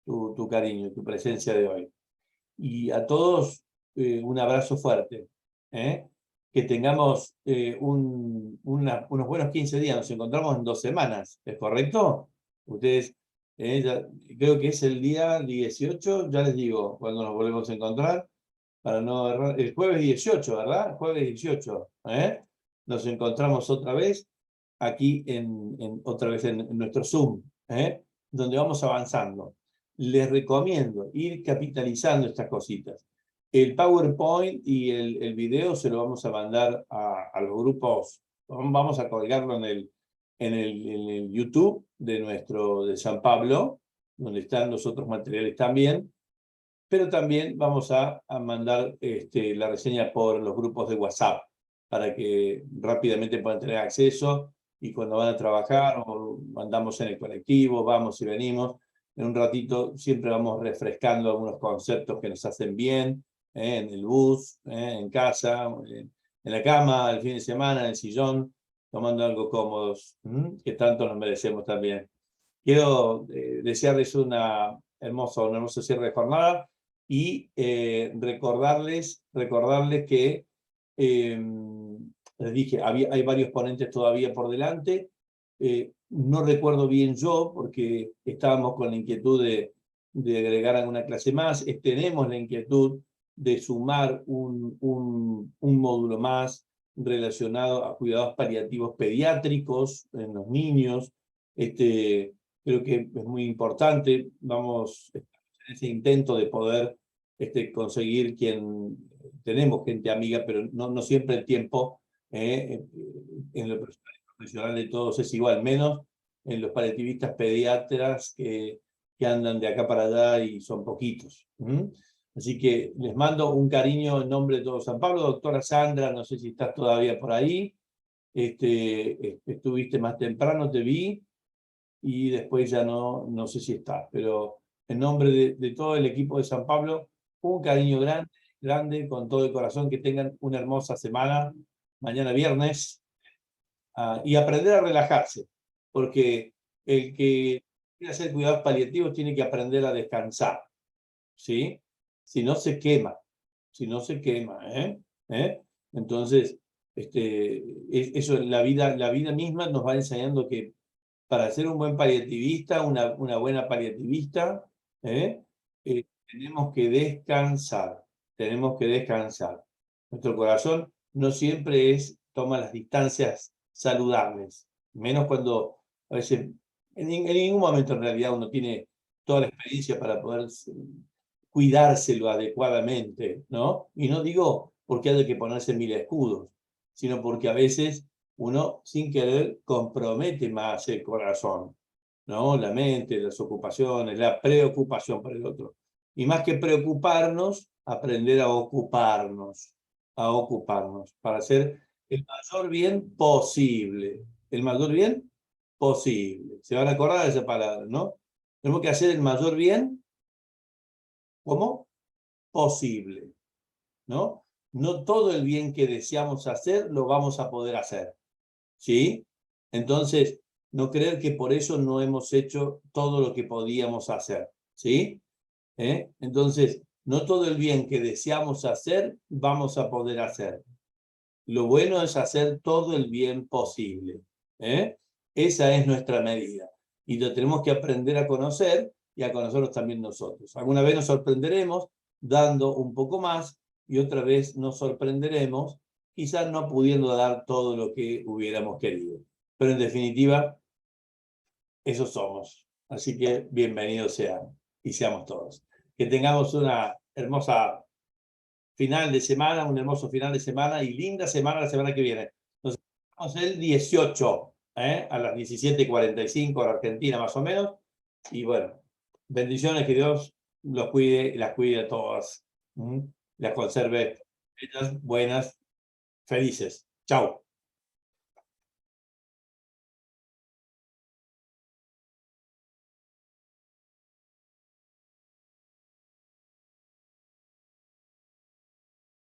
tu cariño, tu presencia de hoy. Y a todos un abrazo fuerte. Que tengamos unos buenos 15 días. Nos encontramos en 2 semanas, ¿es correcto? Ustedes, creo que es el día 18, ya les digo, cuando nos volvemos a encontrar, para no errar, el jueves 18, ¿verdad? Jueves 18, nos encontramos otra vez aquí otra vez en nuestro Zoom, donde vamos avanzando. Les recomiendo ir capitalizando estas cositas. El PowerPoint y el video se lo vamos a mandar a los grupos, vamos a colgarlo en el YouTube de San Pablo, donde están los otros materiales también, pero también vamos a mandar la reseña por los grupos de WhatsApp, para que rápidamente puedan tener acceso, y cuando van a trabajar o andamos en el colectivo, vamos y venimos, en un ratito siempre vamos refrescando algunos conceptos que nos hacen bien, en el bus, en casa, en la cama, el fin de semana, en el sillón, tomando algo cómodos, que tanto nos merecemos también. Quiero desearles un hermoso cierre de jornada y recordarles que les dije, hay varios ponentes todavía por delante. No recuerdo bien yo, porque estábamos con la inquietud de agregar alguna clase más. Tenemos la inquietud de sumar un módulo más relacionado a cuidados paliativos pediátricos en los niños. Creo que es muy importante. Vamos en ese intento de poder conseguir tenemos gente amiga, pero no siempre el tiempo en lo profesional de todos es igual, menos en los paliativistas pediatras que andan de acá para allá y son poquitos. Así que les mando un cariño en nombre de todo San Pablo. Doctora Sandra, no sé si estás todavía por ahí. Estuviste más temprano, te vi, y después ya no sé si estás, pero en nombre de todo el equipo de San Pablo, un cariño grande, con todo el corazón, que tengan una hermosa semana, mañana viernes, y aprender a relajarse, porque el que quiere hacer cuidados paliativos tiene que aprender a descansar, ¿sí? Si no se quema, Entonces, eso, la vida misma nos va enseñando que para ser un buen paliativista, una buena paliativista, tenemos que descansar, Nuestro corazón no siempre toma las distancias saludables, menos cuando a veces, en ningún momento en realidad uno tiene toda la experiencia para poder cuidárselo adecuadamente, ¿no? Y no digo porque haya que ponerse 1000 escudos, sino porque a veces uno sin querer compromete más el corazón, ¿no? La mente, las ocupaciones, la preocupación por el otro. Y más que preocuparnos, aprender a ocuparnos para hacer el mayor bien posible. El mayor bien posible. Se van a acordar de esa palabra, ¿no? Tenemos que hacer el mayor bien, ¿cómo? Posible, ¿no? No todo el bien que deseamos hacer lo vamos a poder hacer, ¿sí? Entonces, no creer que por eso no hemos hecho todo lo que podíamos hacer, ¿sí? Entonces, no todo el bien que deseamos hacer vamos a poder hacer. Lo bueno es hacer todo el bien posible. Esa es nuestra medida. Y lo tenemos que aprender a conocer y a conocernos también nosotros. Alguna vez nos sorprenderemos dando un poco más y otra vez nos sorprenderemos quizás no pudiendo dar todo lo que hubiéramos querido. Pero en definitiva, eso somos. Así que bienvenidos sean y seamos todos. Que tengamos una hermosa final de semana, un hermoso final de semana y linda semana la semana que viene. Nos vemos el 18, a las 17:45 hora Argentina más o menos. Y bueno, bendiciones, que Dios los cuide y las cuide a todas. Las conserve ellas buenas, felices. Chao.